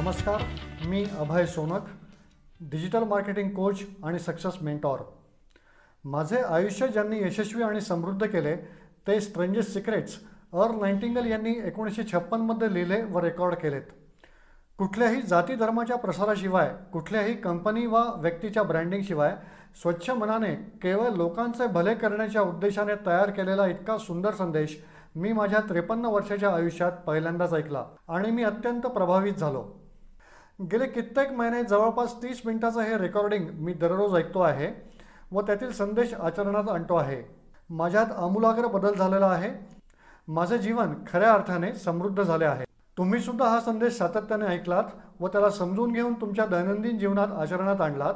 नमस्कार, मी अभय Sonak, digital marketing coach आणि success mentor. माझे आयुष्य ज्यांनी यशस्वी आणि समृद्ध केले ते स्ट्रेंजेस सिक्रेट्स अर्ल नाइटिंगेल यांनी 1956 मध्ये लिहिले व रेकॉर्ड केलेत. कुठल्याही जाती धर्माच्या प्रसाराशिवाय, कुठल्याही कंपनी वा व्यक्तीच्या ब्रँडिंगशिवाय स्वच्छ मनाने केवळ लोकांचे भले करण्याच्या उद्देशाने तयार केलेला इतका सुंदर संदेश मी माझ्या 53 वर्षाच्या आयुष्यात पहिल्यांदाच ऐकला आणि मी अत्यंत प्रभावित झालो. गेले कित्येक महिने जवळपास 30 मिनिटाचं हे रेकॉर्डिंग मी दररोज ऐकतो आहे व त्यातील संदेश आचरणात आणतो आहे. माझ्यात आमूलाग्र बदल झालेला आहे. माझे जीवन खऱ्या अर्थाने समृद्ध झाले आहे. तुम्ही सुद्धा हा संदेश सातत्याने ऐकलात व त्याला समजून घेऊन तुमच्या दैनंदिन जीवनात आचरणात आणलात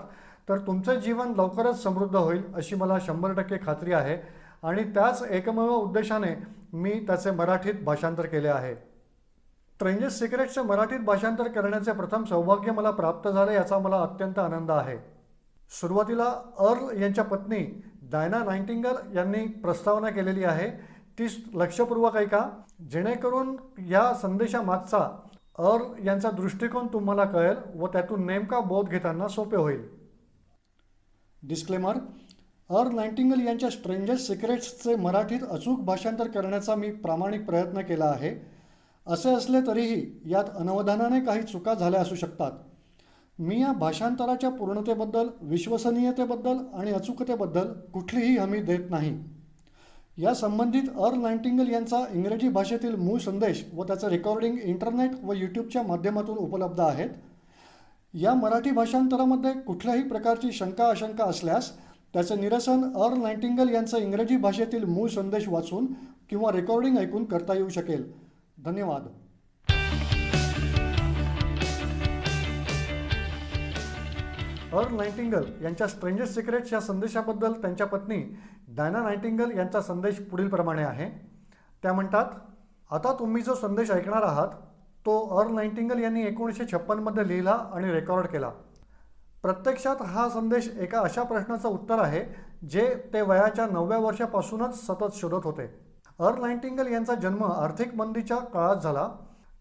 तर तुमचे जीवन लवकरच समृद्ध होईल अशी मला 100% खात्री आहे आणि त्याच एकमेव उद्देशाने मी त्याचे मराठीत भाषांतर केले आहे. स्ट्रेंजेस सिक्रेट्सचे मराठीत भाषांतर करण्याचे प्रथम सौभाग्य मला प्राप्त झाले याचा मला अत्यंत आनंद आहे. सुरुवातीला अर्ल यांच्या पत्नी डायना नाइटिंगेल यांनी प्रस्तावना केलेली आहे, ती लक्षपूर्वक ऐका जेणेकरून या संदेशामागचा अर्ल यांचा दृष्टिकोन तुम्हाला कळेल व त्यातून नेमका बोध घेताना सोपे होईल. डिस्क्लेमर: अर्ल नाइटिंगेल यांच्या स्ट्रेंजेस सिक्रेट्सचे मराठीत अचूक भाषांतर करण्याचा मी प्रामाणिक प्रयत्न केला आहे. असे असले तरीही यात अनवधानाने काही चुका झाल्या असू शकतात. मी या भाषांतराच्या पूर्णतेबद्दल, विश्वसनीयतेबद्दल आणि अचूकतेबद्दल कुठलीही हमी देत नाही. या संबंधित अर्ल नाइटिंगेल यांचा इंग्रजी भाषेतील मूळ संदेश व त्याचे रेकॉर्डिंग इंटरनेट व यूट्यूबच्या माध्यमातून उपलब्ध आहेत. या मराठी भाषांतरामध्ये कुठल्याही प्रकारची शंका अशंका असल्यास त्याचे निरसन अर्ल नाइटिंगेल यांचा इंग्रजी भाषेतील मूळ संदेश वाचून किंवा रेकॉर्डिंग ऐकून करता येऊ शकेल. धन्यवाद. अर्ल नाइटिंगेल यांच्या स्ट्रेंजेस सिक्रेट्स या संदेशाबद्दल त्यांच्या पत्नी डायना नाइटिंगेल यांचा संदेश पुढील प्रमाणे आहे. त्या म्हणतात, आता तुम्ही जो संदेश ऐकणार आहात तो अर्ल नाइटिंगेल यांनी 1956 मध्ये लिहिला आणि रेकॉर्ड केला. प्रत्यक्षात हा संदेश एका अशा प्रश्नाचं उत्तर आहे जे ते वयाच्या 9व्या वर्षापासूनच सतत शोधत होते. अर्ल नाइटिंगेल यांचा जन्म आर्थिक मंदीच्या काळात झाला.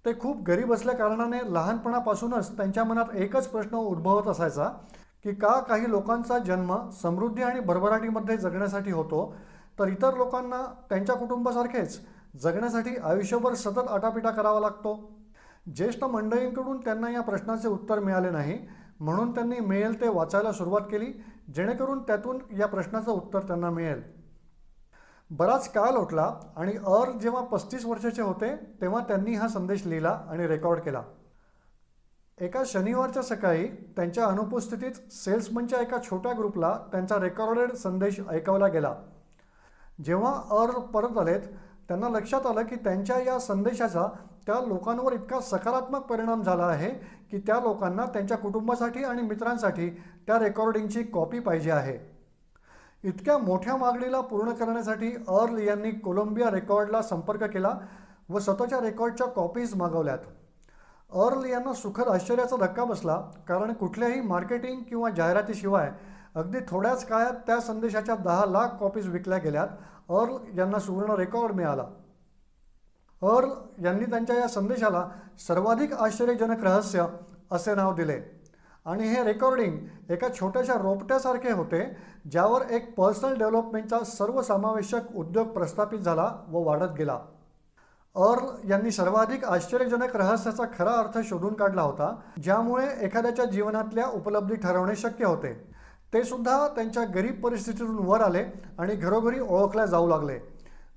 ते खूप गरीब असल्या कारणाने लहानपणापासूनच त्यांच्या मनात एकच प्रश्न उद्भवत असायचा की का काही लोकांचा जन्म समृद्धी आणि भरभराटीमध्ये जगण्यासाठी होतो तर इतर लोकांना त्यांच्या कुटुंबासारखेच जगण्यासाठी आयुष्यभर सतत आटापिटा करावा लागतो. ज्येष्ठ मंडळींकडून त्यांना या प्रश्नाचे उत्तर मिळाले नाही म्हणून त्यांनी मिळेल ते वाचायला सुरुवात केली जेणेकरून त्यातून या प्रश्नाचं उत्तर त्यांना मिळेल. बराच काळ लोटला आणि अर्ल जेव्हा 35 वर्षाचे होते तेव्हा त्यांनी हा संदेश लिहिला आणि रेकॉर्ड केला. एका शनिवारच्या सकाळी त्यांच्या अनुपस्थितीत सेल्समनच्या एका छोट्या ग्रुपला त्यांचा रेकॉर्डेड संदेश ऐकवला गेला. जेव्हा अर्ल परत आलेत त्यांना लक्षात आलं की त्यांच्या या संदेशाचा त्या लोकांवर इतका सकारात्मक परिणाम झाला आहे की त्या लोकांना त्यांच्या कुटुंबासाठी आणि मित्रांसाठी त्या रेकॉर्डिंगची कॉपी पाहिजे आहे. इतक्या मोठ्या मागणीला पूर्ण करण्यासाठी अर्ल यांनी कोलंबिया रेकॉर्डला संपर्क केला व स्वतःच्या रेकॉर्डच्या कॉपीज मागवल्यात. अर्ल यांना सुखद आश्चर्याचा धक्का बसला कारण कुठल्याही मार्केटिंग किंवा जाहिरातीशिवाय अगदी थोड्याच काळात त्या संदेशाच्या 10 लाख कॉपीज विकल्या गेल्यात. अर्ल यांना सुवर्ण रेकॉर्ड मिळाला. अर्ल यांनी त्यांच्या या संदेशाला सर्वाधिक आश्चर्यजनक रहस्य असे नाव दिले आणि हे रेकॉर्डिंग एका छोट्याशा रोपट्यासारखे होते ज्यावर एक पर्सनल डेव्हलपमेंटचा सर्वसमावेशक उद्योग प्रस्थापित झाला व वाढत गेला. अर्ल यांनी सर्वाधिक आश्चर्यजनक रहस्याचा खरा अर्थ शोधून काढला होता ज्यामुळे एखाद्याच्या जीवनातल्या उपलब्धी ठरवणे शक्य होते. ते सुद्धा त्यांच्या गरीब परिस्थितीतून वर आले आणि घरोघरी ओळखल्या जाऊ लागले.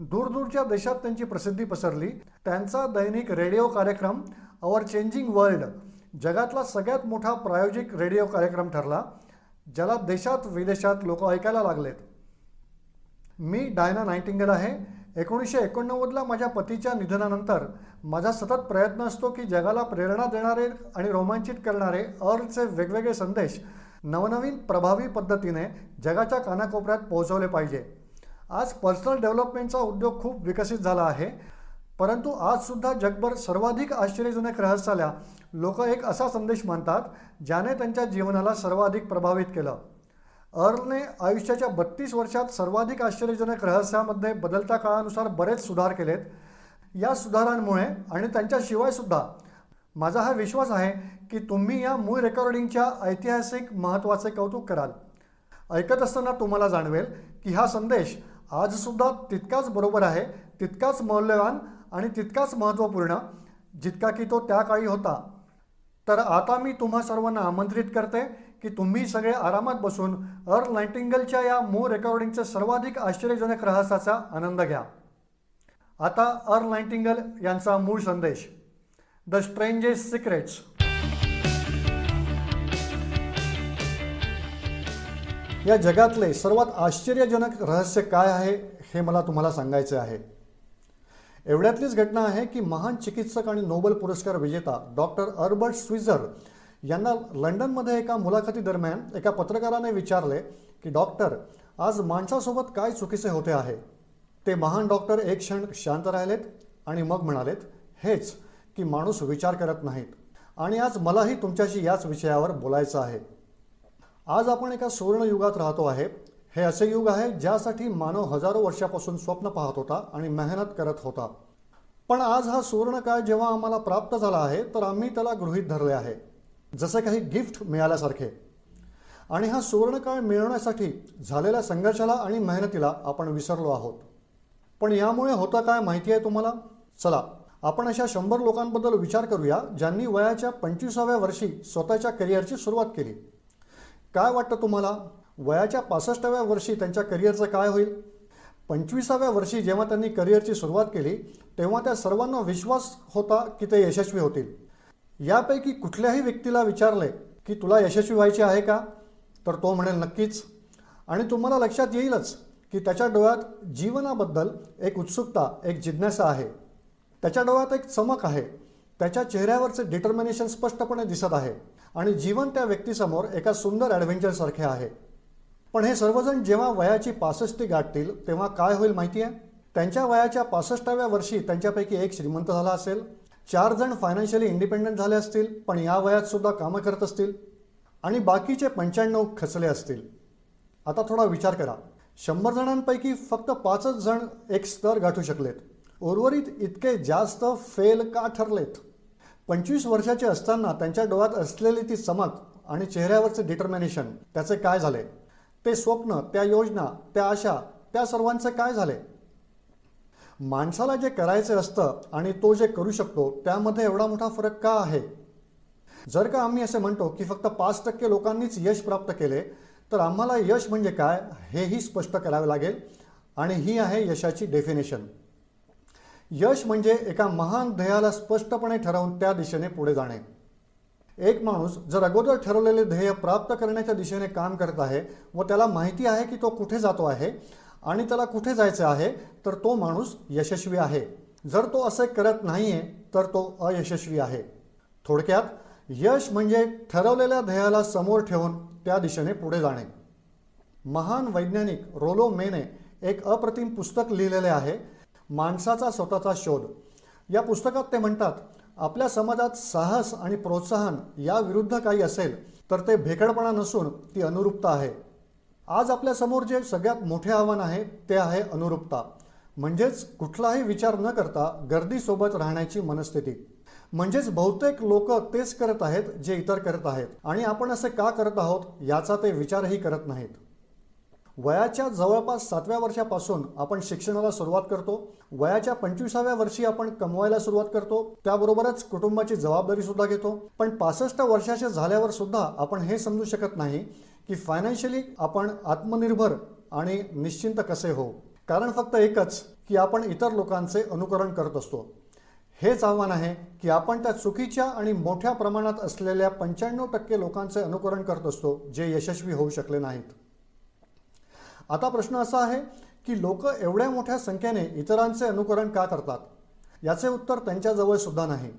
दूरदूरच्या देशात त्यांची प्रसिद्धी पसरली. त्यांचा दैनिक रेडिओ कार्यक्रम अवर चेंजिंग वर्ल्ड जगातला सगळ्यात मोठा प्रायोजिक रेडिओ कार्यक्रम ठरला ज्याला देशात विदेशात लोक ऐकायला लागलेत. मी डायना नाइटिंगेल आहे. 1989ला माझ्या पतीच्या निधनानंतर माझा सतत प्रयत्न असतो की जगाला प्रेरणा देणारे आणि रोमांचित करणारे अर्लचे वेगवेगळे संदेश नवनवीन प्रभावी पद्धतीने जगाच्या कानाकोपऱ्यात पोहोचवले पाहिजे. आज पर्सनल डेव्हलपमेंटचा उद्योग खूप विकसित झाला आहे परंतु आजसुद्धा जगभर सर्वाधिक आश्चर्यजनक रहस्याला लोक एक असा संदेश मानतात ज्याने त्यांच्या जीवनाला सर्वाधिक प्रभावित केलं. अर्लने आयुष्याच्या 32 वर्षात सर्वाधिक आश्चर्यजनक रहस्यामध्ये बदलत्या काळानुसार बरेच सुधार केलेत. या सुधारांमुळे आणि त्यांच्याशिवाय सुद्धा माझा हा विश्वास आहे की तुम्ही या मूळ रेकॉर्डिंगच्या ऐतिहासिक महत्त्वाचे कौतुक कराल. ऐकत असताना तुम्हाला जाणवेल की हा संदेश आजसुद्धा तितकाच बरोबर आहे, तितकाच मौल्यवान आणि तितकाच महत्त्वपूर्ण जितका की तो त्या काळी होता. तर आता मी तुम्हा सर्वांना आमंत्रित करते की तुम्ही सगळे आरामात बसून अर्ल नाइटिंगेलच्या या मूळ रेकॉर्डिंगचे सर्वाधिक आश्चर्यजनक रहस्याचा आनंद घ्या. आता अर्ल नाइटिंगेल यांचा मूळ संदेश, द स्ट्रेंजेस्ट सिक्रेट्स. या जगातले सर्वात आश्चर्यजनक रहस्य काय आहे हे मला तुम्हाला सांगायचे आहे. एवढ्यातलीच घटना आहे की महान चिकित्सक आणि नोबेल पुरस्कार विजेता डॉक्टर अल्बर्ट स्विझर यांना लंडनमध्ये एका मुलाखतीदरम्यान एका पत्रकाराने विचारले की डॉक्टर, आज माणसासोबत काय चुकीचे होते आहे. ते महान डॉक्टर एक क्षण शांत राहिलेत आणि मग म्हणालेत, हेच की माणूस विचार करत नाहीत. आणि आज मलाही तुमच्याशी याच विषयावर बोलायचं आहे. आज आपण एका सुवर्णयुगात राहतो आहे. हे असे युग आहे ज्यासाठी मानव हजारो वर्षापासून स्वप्न पाहत होता आणि मेहनत करत होता. पण आज हा सुवर्णकाळ जेव्हा आम्हाला प्राप्त झाला आहे तर आम्ही त्याला गृहीत धरले आहे, जसे काही गिफ्ट मिळाल्यासारखे. आणि हा सुवर्णकाळ मिळवण्यासाठी झालेल्या संघर्षाला आणि मेहनतीला आपण विसरलो आहोत. पण यामुळे होतं काय माहिती आहे तुम्हाला? चला आपण अशा 100 लोकांबद्दल विचार करूया ज्यांनी वयाच्या 25व्या वर्षी स्वतःच्या करिअरची सुरुवात केली. काय वाटतं तुम्हाला, वयाच्या 65व्या वर्षी त्यांच्या करिअरचं काय होईल? 25व्या वर्षी जेव्हा त्यांनी करिअरची सुरुवात केली तेव्हा त्या सर्वांना विश्वास होता की ते यशस्वी होतील. यापैकी कुठल्याही व्यक्तीला विचारले की तुला यशस्वी व्हायचे आहे का, तर तो म्हणेल नक्कीच. आणि तुम्हाला लक्षात येईलच की त्याच्या डोळ्यात जीवनाबद्दल एक उत्सुकता, एक जिज्ञासा आहे. त्याच्या डोळ्यात एक चमक आहे. त्याच्या चेहऱ्यावरचे डिटर्मिनेशन स्पष्टपणे दिसत आहे आणि जीवन त्या व्यक्तीसमोर एका सुंदर ॲडव्हेंचरसारखे आहे. पण हे सर्वजण जेव्हा वयाची 65 गाठतील तेव्हा काय होईल माहिती आहे? त्यांच्या वयाच्या 65व्या वर्षी त्यांच्यापैकी एक श्रीमंत झाला असेल, 4 जण फायनान्शियली इंडिपेंडंट झाले असतील पण या वयात सुद्धा कामं करत असतील, आणि बाकीचे 95 खचले असतील. आता थोडा विचार करा, 100 जणांपैकी फक्त 5च जण एक स्तर गाठू शकलेत. उर्वरित इतके जास्त फेल का ठरलेत? 25 वर्षाचे असताना त्यांच्या डोळ्यात असलेली ती चमक आणि चेहऱ्यावरचे डिटर्मिनेशन, त्याचे काय झाले? ते स्वप्न, त्या योजना, त्या आशा, त्या सर्वांचे काय झाले? माणसाला जे करायचे असतं आणि तो जे करू शकतो त्यामध्ये एवढा मोठा फरक का आहे? जर का आम्ही असे म्हणतो की फक्त 5% लोकांनीच यश प्राप्त केले तर आम्हाला यश म्हणजे काय हेही स्पष्ट करावे लागेल. आणि ही आहे यशाची डेफिनेशन. यश म्हणजे एका महान ध्येयाला स्पष्टपणे ठरवून त्या दिशेने पुढे जाणे. एक माणूस जर अगोदर ठरवलेले ध्येय प्राप्त करण्याच्या दिशेने काम करत आहे व त्याला माहिती आहे की तो कुठे जातो आहे आणि त्याला कुठे जायचे आहे, तर तो माणूस यशस्वी आहे. जर तो असे करत नाहीये तर तो अयशस्वी आहे. थोडक्यात यश म्हणजे ठरवलेल्या ध्येयाला समोर ठेवून त्या दिशेने पुढे जाणे. महान वैज्ञानिक रोलो मेने एक अप्रतिम पुस्तक लिहिलेले आहे, माणसाचा स्वतःचा शोध. या पुस्तकात ते म्हणतात, आपल्या समाजात साहस आणि प्रोत्साहन या विरुद्ध काही असेल तर ते भेकडपणा नसून ती अनुरूपता आहे. आज आपल्यासमोर जे सगळ्यात मोठे आव्हान आहे ते आहे अनुरूपता, म्हणजेच कुठलाही विचार न करता गर्दीसोबत राहण्याची मनस्थिती. म्हणजेच बहुतेक लोक तेच करत आहेत जे इतर करत आहेत आणि आपण असे का करत आहोत याचा ते विचारही करत नाहीत. वयाच्या जवळपास 7व्या वर्षापासून आपण शिक्षणाला सुरुवात करतो. वयाच्या 25व्या वर्षी आपण कमवायला सुरुवात करतो. त्याबरोबरच कुटुंबाची जबाबदारी सुद्धा घेतो. पण 65 वर्षाचे झाल्यावर सुद्धा आपण हे समजू शकत नाही की फायनान्शियली आपण आत्मनिर्भर आणि निश्चिंत कसे होऊ. कारण फक्त एकच की आपण इतर लोकांचे अनुकरण करत असतो. हेच आव्हान आहे की आपण त्या चुकीच्या आणि मोठ्या प्रमाणात असलेल्या 95% लोकांचे अनुकरण करत असतो जे यशस्वी होऊ शकले नाहीत. आता प्रश्न असा आहे की लोक एवढ्या मोठ्या संख्येने इतरांचे अनुकरण का करतात? याचे उत्तर त्यांच्याजवळ सुद्धा नाही.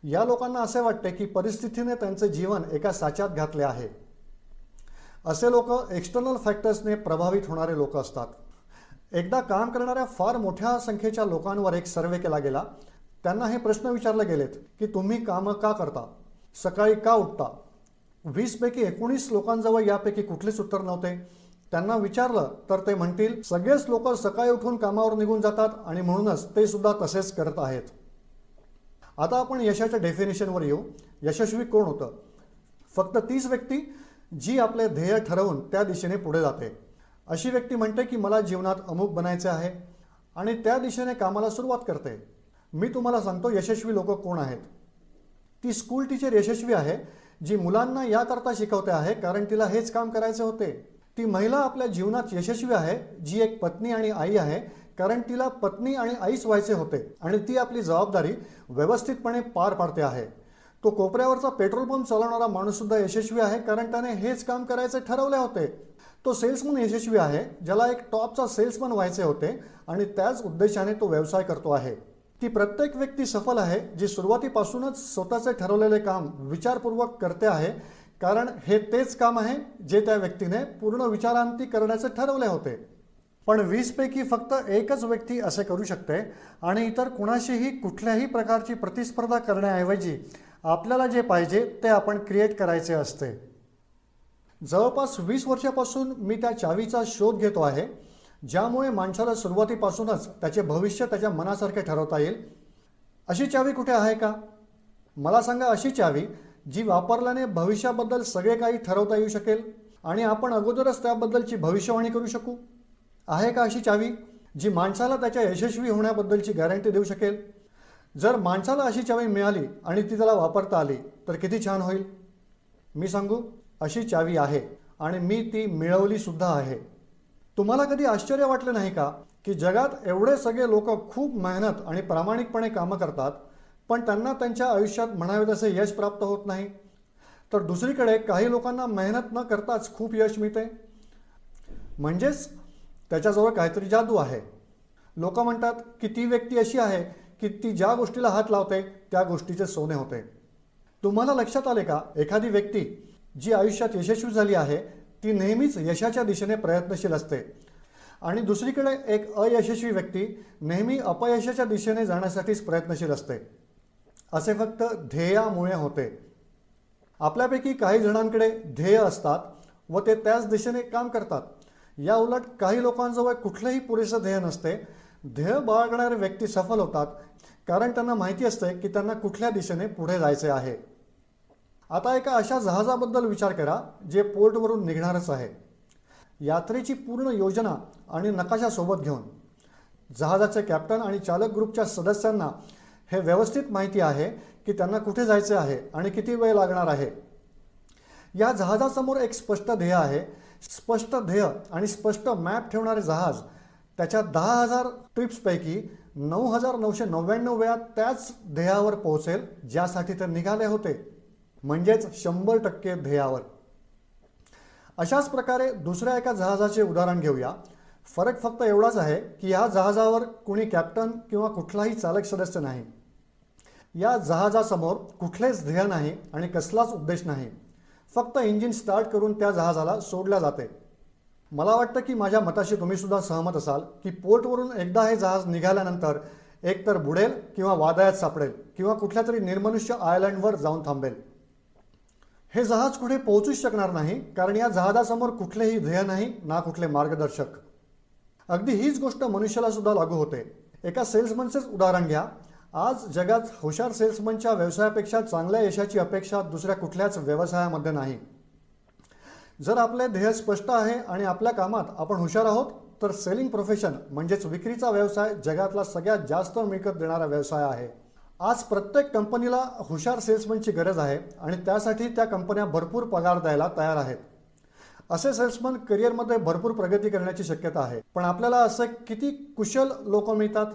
या लोकांना असे वाटते की परिस्थितीने त्यांचे जीवन एका साच्यात घातले आहे. असे लोक एक्सटर्नल फॅक्टर्सने प्रभावित होणारे लोक असतात. एकदा काम करणाऱ्या फार मोठ्या संख्येच्या लोकांवर एक सर्वे केला गेला. त्यांना हे प्रश्न विचारले गेलेत की तुम्ही कामं का करता, सकाळी का उठता? 20 पैकी 19 लोकांजवळ यापैकी कुठलेच उत्तर नव्हते. त्यांना विचारलं तर ते म्हणतील, सगळेच लोक सकाळी उठून कामावर निघून जातात आणि म्हणूनच ते सुद्धा तसेच करत आहेत. आता आपण यशाच्या डेफिनेशनवर येऊ. यशस्वी कोण होतं? फक्त तीच व्यक्ती जी आपले ध्येय ठरवून त्या दिशेने पुढे जाते. अशी व्यक्ती म्हणते की मला जीवनात अमुक बनायचे आहे आणि त्या दिशेने कामाला सुरुवात करते. मी तुम्हाला सांगतो यशस्वी लोक कोण आहेत. ती स्कूल टीचर यशस्वी आहे जी मुलांना याकरता शिकवते आहे कारण तिला हेच काम करायचे होते. ती महिला आपल्या जीवनात यशस्वी आहे जी एक पत्नी आणि आई आहे कारण तिला पत्नी आणि आईच व्हायचे होते आणि ती आपली जबाबदारी व्यवस्थितपणे पार पाडते आहे. तो कोपऱ्यावरचा पेट्रोल पंप चालवणारा माणूससुद्धा यशस्वी आहे कारण त्याने हेच काम करायचे ठरवले होते. तो सेल्समन यशस्वी आहे ज्याला एक टॉपचा सेल्समन व्हायचे होते आणि त्याच उद्देशाने तो व्यवसाय करतो आहे. ती प्रत्येक व्यक्ती सफल आहे जी सुरुवातीपासूनच स्वतःचे ठरवलेले काम विचारपूर्वक करते आहे कारण हे तेच काम आहे जे त्या व्यक्तीने पूर्ण विचारांती करण्याचे ठरवले होते. पण 20 पैकी फक्त एकच व्यक्ती असे करू शकते आणि इतर कुणाशीही कुठल्याही प्रकारची प्रतिस्पर्धा करण्याऐवजी आपल्याला जे पाहिजे ते आपण क्रिएट करायचे असते. जवळपास 20 वर्षापासून मी त्या चावीचा शोध घेतो आहे ज्यामुळे माणसाला सुरुवातीपासूनच त्याचे भविष्य त्याच्या मनासारखे ठरवता येईल. अशी चावी कुठे आहे का? मला सांगा अशी चावी जी वापरल्याने भविष्याबद्दल सगळे काही ठरवता येऊ शकेल आणि आपण अगोदरच त्याबद्दलची भविष्यवाणी करू शकू. आहे का अशी चावी जी माणसाला त्याच्या यशस्वी होण्याबद्दलची गॅरंटी देऊ शकेल? जर माणसाला अशी चावी मिळाली आणि ती त्याला वापरता आली तर किती छान होईल. मी सांगू, अशी चावी आहे आणि मी ती मिळवली सुद्धा आहे. तुम्हाला कधी आश्चर्य वाटलं नाही का की जगात एवढे सगळे लोक खूप मेहनत आणि प्रामाणिकपणे कामं करतात पण त्यांना त्यांच्या आयुष्यात म्हणावे तसे यश प्राप्त होत नाही, तर दुसरीकडे काही लोकांना मेहनत न करताच खूप यश मिळते. म्हणजेच त्याच्याजवळ काहीतरी जादू आहे. लोक म्हणतात की ती व्यक्ती अशी आहे की ती ज्या गोष्टीला हात लावते त्या गोष्टीचे सोने होते. तुम्हाला लक्षात आले का, एखादी व्यक्ती जी आयुष्यात यशस्वी झाली आहे ती नेहमीच यशाच्या दिशेने प्रयत्नशील असते आणि दुसरीकडे एक अयशस्वी व्यक्ती नेहमी अपयशाच्या दिशेने जाण्यासाठीच प्रयत्नशील असते. असे फक्त ध्येयामुळे होते. आपल्यापैकी काही जणांकडे ध्येय असतात व ते त्याच दिशेने काम करतात. या उलट काही लोकांजवळ कुठलेही पुरेसे ध्येय नसते. ध्येय बाळगणारे व्यक्ती सफल होतात कारण त्यांना माहिती असते की त्यांना कुठल्या दिशेने पुढे जायचे आहे. आता एका अशा जहाजाबद्दल विचार करा जे पोर्टवरून निघणारच आहे. यात्रेची पूर्ण योजना आणि नकाशा सोबत घेऊन जहाजाचे कॅप्टन आणि चालक ग्रुपच्या सदस्यांना हे व्यवस्थित माहिती आहे की त्यांना कुठे जायचे आहे आणि किती वेळ लागणार आहे. या जहाजासमोर एक स्पष्ट ध्येय आहे. स्पष्ट ध्येय आणि स्पष्ट मॅप ठेवणारे जहाज त्याच्या 10,000 ट्रिप्सपैकी 9,999 वेळा त्याच ध्येयावर पोहोचेल ज्यासाठी ते निघाले होते, म्हणजेच 100% ध्येयावर. अशाच प्रकारे दुसऱ्या एका जहाजाचे उदाहरण घेऊया. फरक फक्त एवढाच आहे की या जहाजावर कुणी कॅप्टन किंवा कुठलाही चालक सदस्य नाही. या जहाजासमोर कुठलेच ध्येय नाही आणि कसलाच उद्देश नाही. फक्त इंजिन स्टार्ट करून त्या जहाजाला सोडल्या जाते. मला वाटतं की माझ्या मताशी तुम्ही सुद्धा सहमत असाल की पोर्टवरून एकदा हे जहाज निघाल्यानंतर एकतर बुडेल किंवा वादळात सापडेल किंवा कुठल्या तरी निर्मनुष्य आयलंडवर जाऊन थांबेल. हे जहाज कुठे पोहोचूच शकणार नाही कारण या जहाजासमोर कुठलेही ध्येय नाही ना कुठले मार्गदर्शक. अगदी हीच गोष्ट मनुष्याला सुद्धा लागू होते. एका सेल्समनचेच उदाहरण घ्या. आज जगात हुशार सेल्समनच्या व्यवसायापेक्षा चांगल्या यशाची अपेक्षा दुसऱ्या कुठल्याच व्यवसायामध्ये नाही. जर आपले ध्येय स्पष्ट आहे आणि आपल्या कामात आपण हुशार आहोत तर सेलिंग प्रोफेशन म्हणजेच विक्रीचा व्यवसाय जगातला सगळ्यात जास्त मिळकत देणारा व्यवसाय आहे. आज प्रत्येक कंपनीला हुशार सेल्समनची गरज आहे आणि त्यासाठी त्या कंपन्या भरपूर पगार द्यायला तयार आहेत. असे सेल्समन करिअरमध्ये भरपूर प्रगती करण्याची शक्यता आहे. पण आपल्याला असे किती कुशल लोक मिळतात?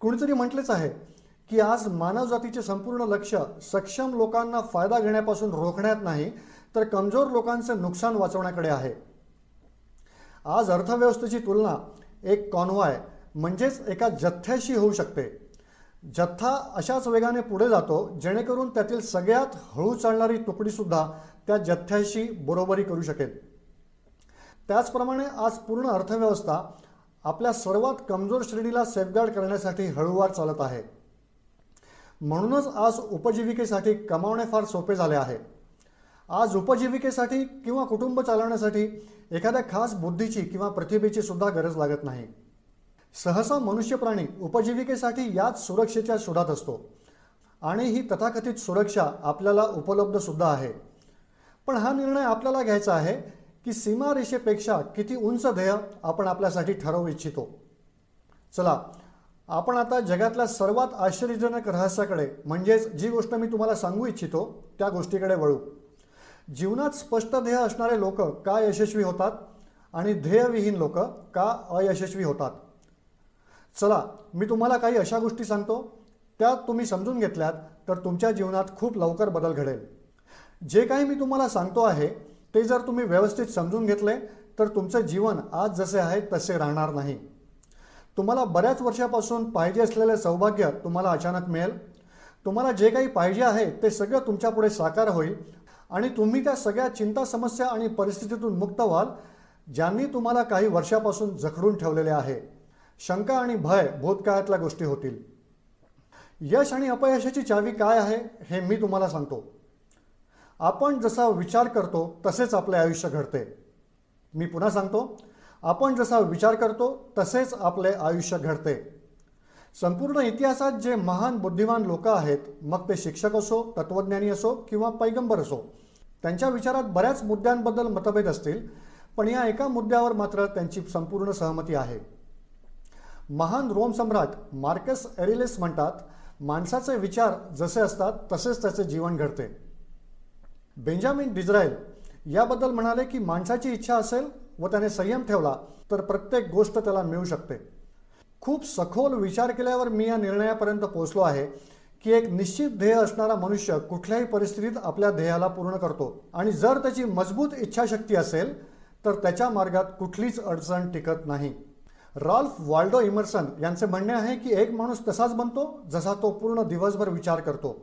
कुणीतरी म्हटलेच आहे की आज मानवजातीचे संपूर्ण लक्ष सक्षम लोकांना फायदा घेण्यापासून रोखण्यात नाही तर कमजोर लोकांचे नुकसान वाचवण्याकडे आहे. आज अर्थव्यवस्थेची तुलना एक कॉन्व्हॉय म्हणजेच एका जथ्याशी होऊ शकते. जथ्था अशाच वेगाने पुढे जातो जेणेकरून त्यातील सगळ्यात हळू चालणारी तुकडीसुद्धा त्या जथ्याशी बरोबरी करू शकेल. त्याचप्रमाणे आज पूर्ण अर्थव्यवस्था आपल्या सर्वात कमजोर श्रेणीला सेफगार्ड करण्यासाठी हळूवार चालत आहे. म्हणूनच आज उपजीविकेसाठी कमावणे फार सोपे झाले आहे. आज उपजीविकेसाठी किंवा कुटुंब चालवण्यासाठी एखाद्या खास बुद्धीची किंवा प्रतिभेची सुद्धा गरज लागत नाही. सहसा मनुष्य प्राणी उपजीविकेसाठी याच सुरक्षेच्या शोधात असतो आणि ही तथाकथित सुरक्षा आपल्याला उपलब्ध सुद्धा आहे. पण हा निर्णय आपल्याला घ्यायचा आहे की सीमारेषेपेक्षा किती उंच ध्येय आपण आपल्यासाठी ठरवू इच्छितो. चला, आपण आता जगातल्या सर्वात आश्चर्यजनक रहस्याकडे, म्हणजेच जी गोष्ट मी तुम्हाला सांगू इच्छितो त्या गोष्टीकडे वळू. जीवनात स्पष्ट ध्येय असणारे लोक का यशस्वी होतात आणि ध्येयविहीन लोक का अयशस्वी होतात? चला, मी तुम्हाला काही अशा गोष्टी सांगतो, त्या तुम्ही समजून घेतल्यात तर तुमच्या जीवनात खूप लवकर बदल घडेल. जे काही मी तुम्हाला सांगतो आहे ते जर तुम्ही व्यवस्थित समजून घेतले तर तुमचे जीवन आज जसे आहे तसे राहणार नाही. तुम्हाला बऱ्याच वर्षापासून पाहिजे असलेले सौभाग्य तुम्हाला अचानक मिळेल. तुम्हाला जे काही पाहिजे आहे ते सगळं तुमच्यापुढे साकार होईल आणि तुम्ही त्या सगळ्या चिंता, समस्या आणि परिस्थितीतून मुक्त व्हाल ज्यांनी तुम्हाला काही वर्षापासून जखडून ठेवलेले आहे. शंका आणि भय भूतकाळातल्या गोष्टी होतील. यश आणि अपयशाची चावी काय आहे हे मी तुम्हाला सांगतो. आपण जसा विचार करतो तसेच आपले आयुष्य घडते. मी पुन्हा सांगतो, आपण जसा विचार करतो तसेच आपले आयुष्य घडते. संपूर्ण इतिहासात जे महान बुद्धिमान लोक आहेत, मग ते शिक्षक असो, तत्त्वज्ञानी असो किंवा पैगंबर असो, त्यांच्या विचारात बऱ्याच मुद्द्यांबद्दल मतभेद असतील, पण या एका मुद्द्यावर मात्र त्यांची संपूर्ण सहमती आहे. महान रोम सम्राट मार्कस एरिलेस म्हणतात, माणसाचे विचार जसे असतात तसेच त्याचे जीवन घडते. बेंजामिन डिझरायल याबद्दल म्हणाले की माणसाची इच्छा असेल व त्याने संयम ठेवला तर प्रत्येक गोष्ट त्याला मिळू शकते. खूप सखोल विचार केल्यावर मी या निर्णयापर्यंत पोहोचलो आहे की एक निश्चित ध्येय असणारा मनुष्य कुठल्याही परिस्थितीत आपल्या ध्येयाला पूर्ण करतो आणि जर त्याची मजबूत इच्छाशक्ती असेल तर त्याच्या मार्गात कुठलीच अडचण टिकत नाही. रॉल्फ वाल्डो इमर्सन यांचे म्हणणे आहे की एक माणूस तसाच बनतो जसा तो पूर्ण दिवसभर विचार करतो.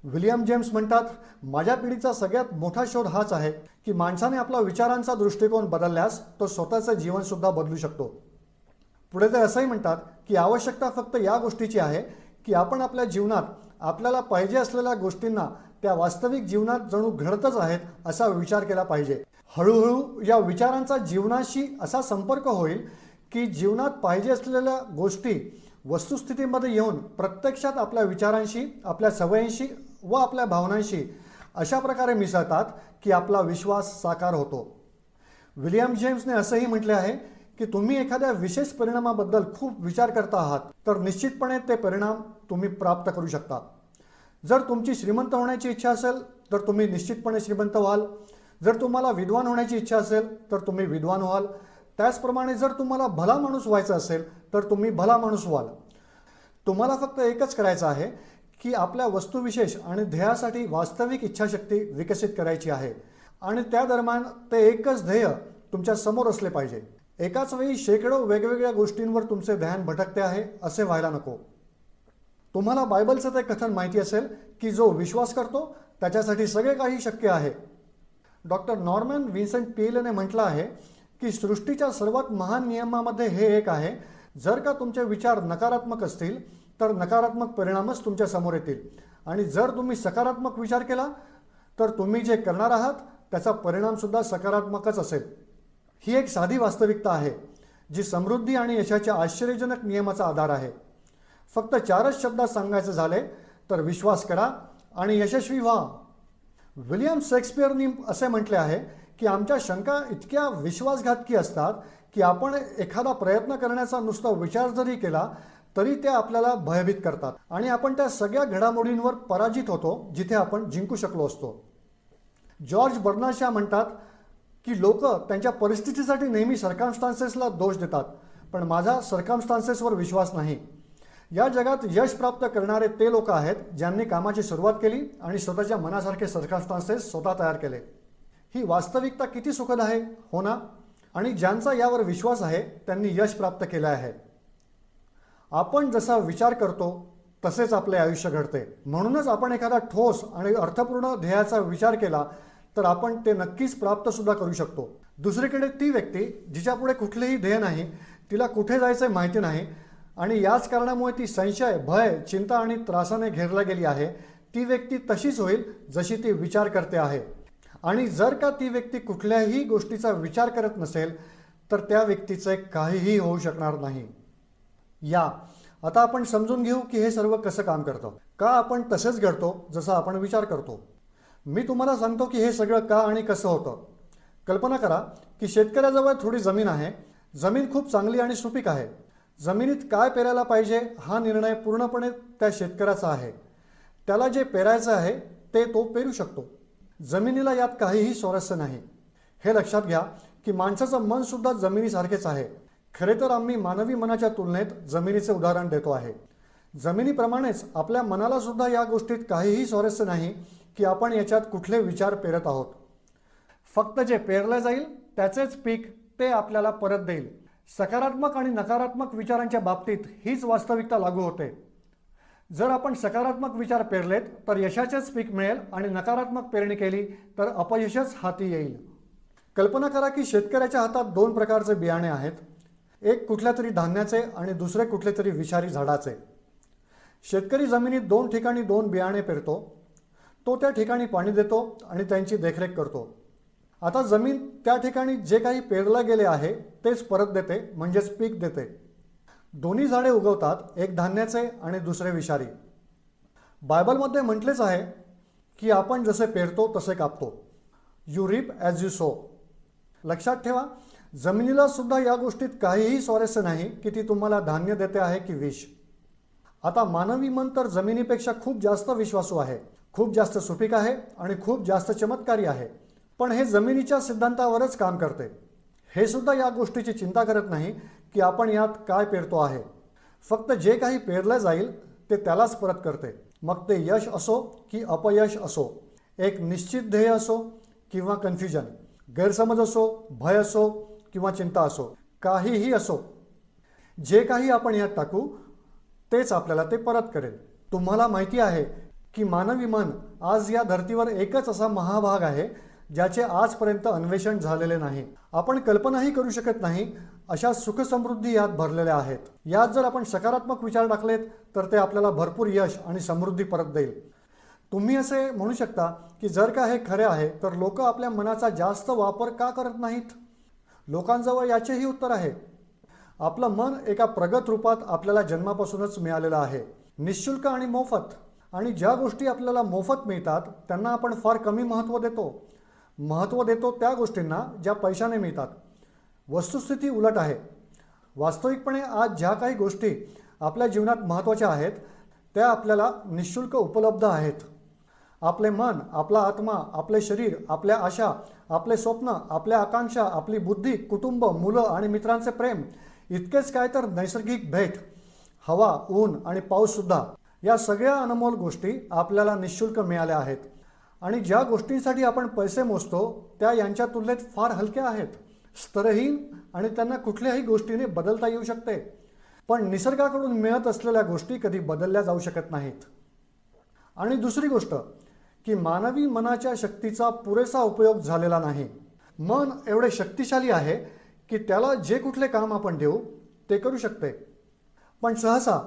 विलियम जेम्स म्हणतात, माझ्या पिढीचा सगळ्यात मोठा शोध हाच आहे की माणसाने आपला विचारांचा दृष्टिकोन बदलल्यास तो स्वतःचे जीवनसुद्धा बदलू शकतो. पुढे ते असंही म्हणतात की आवश्यकता फक्त या गोष्टीची आहे की आपण आपल्या जीवनात आपल्याला पाहिजे असलेल्या गोष्टींना त्या वास्तविक जीवनात जणू घडतच आहेत असा विचार केला पाहिजे. हळूहळू या विचारांचा जीवनाशी असा संपर्क होईल की जीवनात पाहिजे असलेल्या गोष्टी वस्तुस्थितीमध्ये येऊन प्रत्यक्षात आपल्या विचारांशी, आपल्या सवयींशी व आपल्या भावनांशी अशा प्रकारे मिसळतात की आपला विश्वास साकार होतो. विलियम जेम्सने असंही म्हटले आहे की तुम्ही एखाद्या विशेष परिणामाबद्दल खूप विचार करता आहात तर निश्चितपणे ते परिणाम तुम्ही प्राप्त करू शकता. जर तुमची श्रीमंत होण्याची इच्छा असेल तर तुम्ही निश्चितपणे श्रीमंत व्हाल. जर तुम्हाला विद्वान होण्याची इच्छा असेल तर तुम्ही विद्वान व्हाल. त्याचप्रमाणे जर तुम्हाला भला माणूस व्हायचा असेल तर तुम्ही भला माणूस व्हाल. तुम्हाला फक्त एकच करायचं आहे की आपल्या वस्तुविशेष आणि ध्येयासाठी वास्तविक इच्छाशक्ती विकसित करायची आहे आणि त्या दरम्यान ते एकच ध्येय तुमच्या समोर असले पाहिजे. एकाच वेळी शेकडो वेगवेगळ्या गोष्टींवर तुमचे ध्यान भटकते आहे असे व्हायला नको. तुम्हाला बायबलचं ते कथन माहिती असेल की जो विश्वास करतो त्याच्यासाठी सगळे काही शक्य आहे. डॉक्टर नॉर्मन विन्सेंट पीएलने म्हटलं आहे की सृष्टीच्या सर्वात महान नियमामध्ये हे एक आहे, जर का तुमचे विचार नकारात्मक असतील तर नकारात्मक परिणामच तुमच्या समोर येतील आणि जर तुम्ही सकारात्मक विचार केला तर तुम्ही जे करणार आहात त्याचा परिणामसुद्धा सकारात्मकच असेल. ही एक साधी वास्तविकता आहे जी समृद्धी आणि यशाच्या आश्चर्यजनक नियमाचा आधार आहे. फक्त 4च शब्दात सांगायचे झाले तर विश्वास करा आणि यशस्वी व्हा. विलियम शेक्सपियरनी असे म्हटले आहे की आमच्या शंका इतक्या विश्वासघातकी असतात की आपण एखादा प्रयत्न करण्याचा नुसता विचार जरी केला तरी ते आपल्याला भयभीत करतात आणि आपण त्या सगळ्या घडामोडींवर पराजित होतो जिथे आपण जिंकू शकलो असतो. जॉर्ज बर्नार्ड शॉ म्हणतात की लोक त्यांच्या परिस्थितीसाठी नेहमी सर्कमस्टान्सेसला दोष देतात, पण माझा सर्कमस्टान्सेसवर विश्वास नाही. या जगात यश प्राप्त करणारे ते लोक आहेत ज्यांनी कामाची सुरुवात केली आणि स्वतःच्या मनासारखे सर्कमस्टान्सेस स्वतः तयार केले. ही वास्तविकता किती सुखद आहे, हो ना? आणि ज्यांचा यावर विश्वास आहे त्यांनी यश प्राप्त केले आहे. आपण जसा विचार करतो तसेच आपले आयुष्य घडते. म्हणूनच आपण एखादा ठोस आणि अर्थपूर्ण ध्येयाचा विचार केला तर आपण ते नक्कीच प्राप्त सुद्धा करू शकतो. दुसरीकडे ती व्यक्ती जिच्यापुढे कुठलेही ध्येय नाही, तिला कुठे जायचे माहिती नाही आणि याच कारणामुळे ती संशय, भय, चिंता आणि त्रासाने घेरला गेली आहे, ती व्यक्ती तशीच होईल जशी ती विचार करते आहे. आणि जर का ती व्यक्ती कुठल्याही गोष्टीचा विचार करत नसेल तर त्या व्यक्तीचे काहीही होऊ शकणार नाही. या आता आपण समजून घेऊ की हे सर्व कसं काम करतं, का आपण तसेच घडतो जसं आपण विचार करतो. मी तुम्हाला सांगतो की हे सगळं का आणि कसं होतं. कल्पना करा की शेतकऱ्याजवळ थोडी जमीन आहे. जमीन खूप चांगली आणि सुपीक आहे. जमिनीत काय पेरायला पाहिजे हा निर्णय पूर्णपणे त्या शेतकऱ्याचा आहे. त्याला जे पेरायचं आहे ते तो पेरू शकतो. जमिनीला यात काहीही स्वारस्य नाही. हे लक्षात घ्या की माणसाचं मन सुद्धा जमिनीसारखेच आहे. खरे तर आम्ही मानवी मनाच्या तुलनेत जमिनीचे उदाहरण देतो आहे. जमिनीप्रमाणेच आपल्या मनाला सुद्धा या गोष्टीत काहीही स्वारस्य नाही की आपण याच्यात कुठले विचार पेरत आहोत. फक्त जे पेरलं जाईल त्याचेच पीक ते आपल्याला परत देईल. सकारात्मक आणि नकारात्मक विचारांच्या बाबतीत हीच वास्तविकता लागू होते. जर आपण सकारात्मक विचार पेरलेत तर यशाचेच पीक मिळेल आणि नकारात्मक पेरणी केली तर अपयशच हाती येईल. कल्पना करा की शेतकऱ्याच्या हातात 2 प्रकारचे बियाणे आहेत. एक कुठल्या तरी धान्याचे आणि दुसरे कुठले तरी विषारी झाडाचे. शेतकरी जमिनीत 2 ठिकाणी 2 बियाणे पेरतो. तो त्या ठिकाणी पाणी देतो आणि त्यांची देखरेख करतो. आता जमीन त्या ठिकाणी जे काही पेरलं गेले आहे तेच परत देते, म्हणजेच पीक देते. दोन्ही झाडे उगवतात, एक धान्याचे आणि दुसरे विषारी. बायबलमध्ये म्हटलेच आहे की आपण जसे पेरतो तसे कापतो. You reap as you sow. लक्षात ठेवा, जमिनीला सुद्धा या गोष्टीत काहीही स्वारस्य नाही की ती तुम्हाला धान्य देते आहे की विष. आता मानवी मन तर जमिनीपेक्षा खूप जास्त विश्वासू आहे, खूप जास्त सुपीक आहे आणि खूप जास्त चमत्कारी आहे. पण हे जमिनीच्या सिद्धांतावरच काम करते. हे सुद्धा या गोष्टीची चिंता करत नाही की आपण यात काय पेरतो आहे. फक्त जे काही पेरलं जाईल ते त्यालाच परत करते. मग ते यश असो की अपयश असो, एक निश्चित ध्येय असो किंवा कन्फ्युजन, गैरसमज असो, भय असो किंवा चिंता असो, काहीही असो, जे काही आपण यात टाकू तेच आपल्याला ते परत करेल. तुम्हाला माहिती आहे की मानवी मन आज या धर्तीवर एकच असा महाभाग आहे ज्याचे आजपर्यंत अन्वेषण झालेले नाही. आपण कल्पनाही करू शकत नाही अशा सुखसमृद्धी यात भरलेल्या आहेत. यात जर आपण सकारात्मक विचार टाकलेत तर ते आपल्याला भरपूर यश आणि समृद्धी परत देईल. तुम्ही असे म्हणू शकता की जर का हे खरे आहे तर लोक आपल्या मनाचा जास्त वापर का करत नाहीत? लोकांजवळ याचेही उत्तर आहे. आपलं मन एका प्रगत रूपात आपल्याला जन्मापासूनच मिळालेलं आहे, निःशुल्क आणि मोफत. आणि ज्या गोष्टी आपल्याला मोफत मिळतात त्यांना आपण फार कमी महत्त्व देतो त्या गोष्टींना ज्या पैशाने मिळतात. वस्तुस्थिती उलट आहे. वास्तविकपणे आज ज्या काही गोष्टी आपल्या जीवनात महत्त्वाच्या आहेत त्या आपल्याला निःशुल्क उपलब्ध आहेत. आपले मन, आपला आत्मा, आपले शरीर, आपल्या आशा, आपले स्वप्न, आपल्या आकांक्षा, आपली बुद्धी, कुटुंब, मुलं आणि मित्रांचे प्रेम, इतकेच काय तर नैसर्गिक भेट, हवा, ऊन आणि पाऊससुद्धा, या सगळ्या अनमोल गोष्टी आपल्याला निःशुल्क मिळाल्या आहेत. आणि ज्या गोष्टींसाठी आपण पैसे मोजतो त्या यांच्या तुलनेत फार हलक्या आहेत, स्तरहीन आणि त्यांना कुठल्याही गोष्टीने बदलता येऊ शकते. पण निसर्गाकडून मिळत असलेल्या गोष्टी कधी बदलल्या जाऊ शकत नाहीत. आणि दुसरी गोष्ट की मानवी मनाच्या शक्तीचा पुरेसा उपयोग झालेला नाही. मन एवढे शक्तिशाली आहे की त्याला जे कुठले काम आपण देऊ ते करू शकते. पण सहसा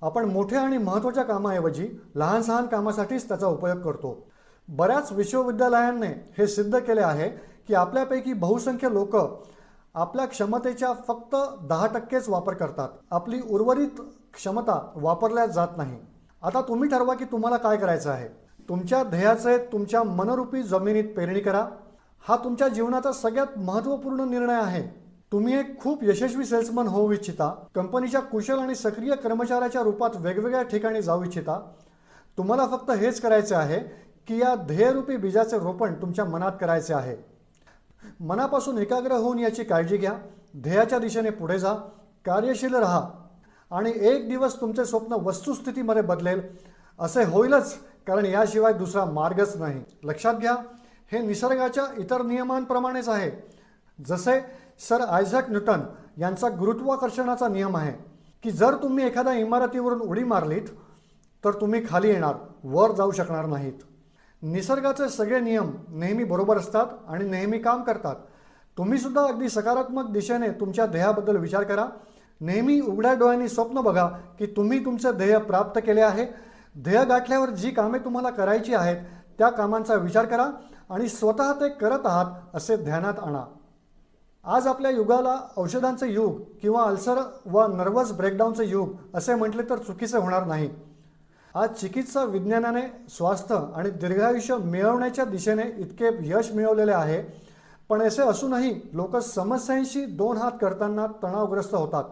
आपण मोठ्या आणि महत्त्वाच्या कामाऐवजी लहान सहान कामासाठीच त्याचा उपयोग करतो. बऱ्याच विश्वविद्यालयांनी हे सिद्ध केले आहे की आपल्यापैकी बहुसंख्य लोक आपल्या क्षमतेच्या फक्त 10%च वापर करतात. आपली उर्वरित क्षमता वापरल्या जात नाही. आता तुम्ही ठरवा की तुम्हाला काय करायचं आहे. तुमच्या ध्येयाचे तुमच्या मनरूपी जमिनीत पेरणी करा. हा तुमच्या जीवनाचा सगळ्यात महत्त्वपूर्ण निर्णय आहे. तुम्ही एक खूप यशस्वी सेल्समन होऊ इच्छिता, कंपनीच्या कुशल आणि सक्रिय कर्मचाऱ्याच्या रूपात वेगवेगळ्या ठिकाणी जाऊ इच्छिता. तुम्हाला फक्त हेच करायचे आहे की या ध्येयरूपी बीजाचे रोपण तुमच्या मनात करायचे आहे. मनापासून एकाग्र होऊन याची काळजी घ्या. ध्येयाच्या दिशेने पुढे जा, कार्यशील राहा आणि एक दिवस तुमचे स्वप्न वस्तुस्थितीमध्ये बदलेल. असे होईलच, कारण याशिवाय दुसरा मार्गच नाही. लक्षात घ्या, हे निसर्गाच्या इतर नियमांप्रमाणेच आहे. जसे सर आयझॅक न्यूटन यांचा गुरुत्वाकर्षणाचा नियम आहे की जर तुम्ही एखाद्या इमारतीवरून उडी मारलीत तर तुम्ही खाली येणार, वर जाऊ शकणार नाहीत. निसर्गाचे सगळे नियम नेहमी बरोबर असतात आणि नेहमी काम करतात. तुम्ही सुद्धा अगदी सकारात्मक दिशेने तुमच्या ध्येयाबद्दल विचार करा. नेहमी उघड्या डोळ्यांनी स्वप्न बघा की तुम्ही तुमचे ध्येय प्राप्त केले आहे. ध्येय गाठल्यावर जी कामे तुम्हाला करायची आहेत त्या कामांचा विचार करा आणि स्वतः ते करत आहात असे ध्यानात आणा. आज आपल्या युगाला औषधांचे युग किंवा अल्सर व नर्वस ब्रेकडाऊनचे युग असे म्हटले तर चुकीचे होणार नाही. आज चिकित्सा विज्ञानाने स्वास्थ्य आणि दीर्घायुष्य मिळवण्याच्या दिशेने इतके यश मिळवलेले आहे, पण असे असूनही लोक समस्यांशी दोन हात करताना तणावग्रस्त होतात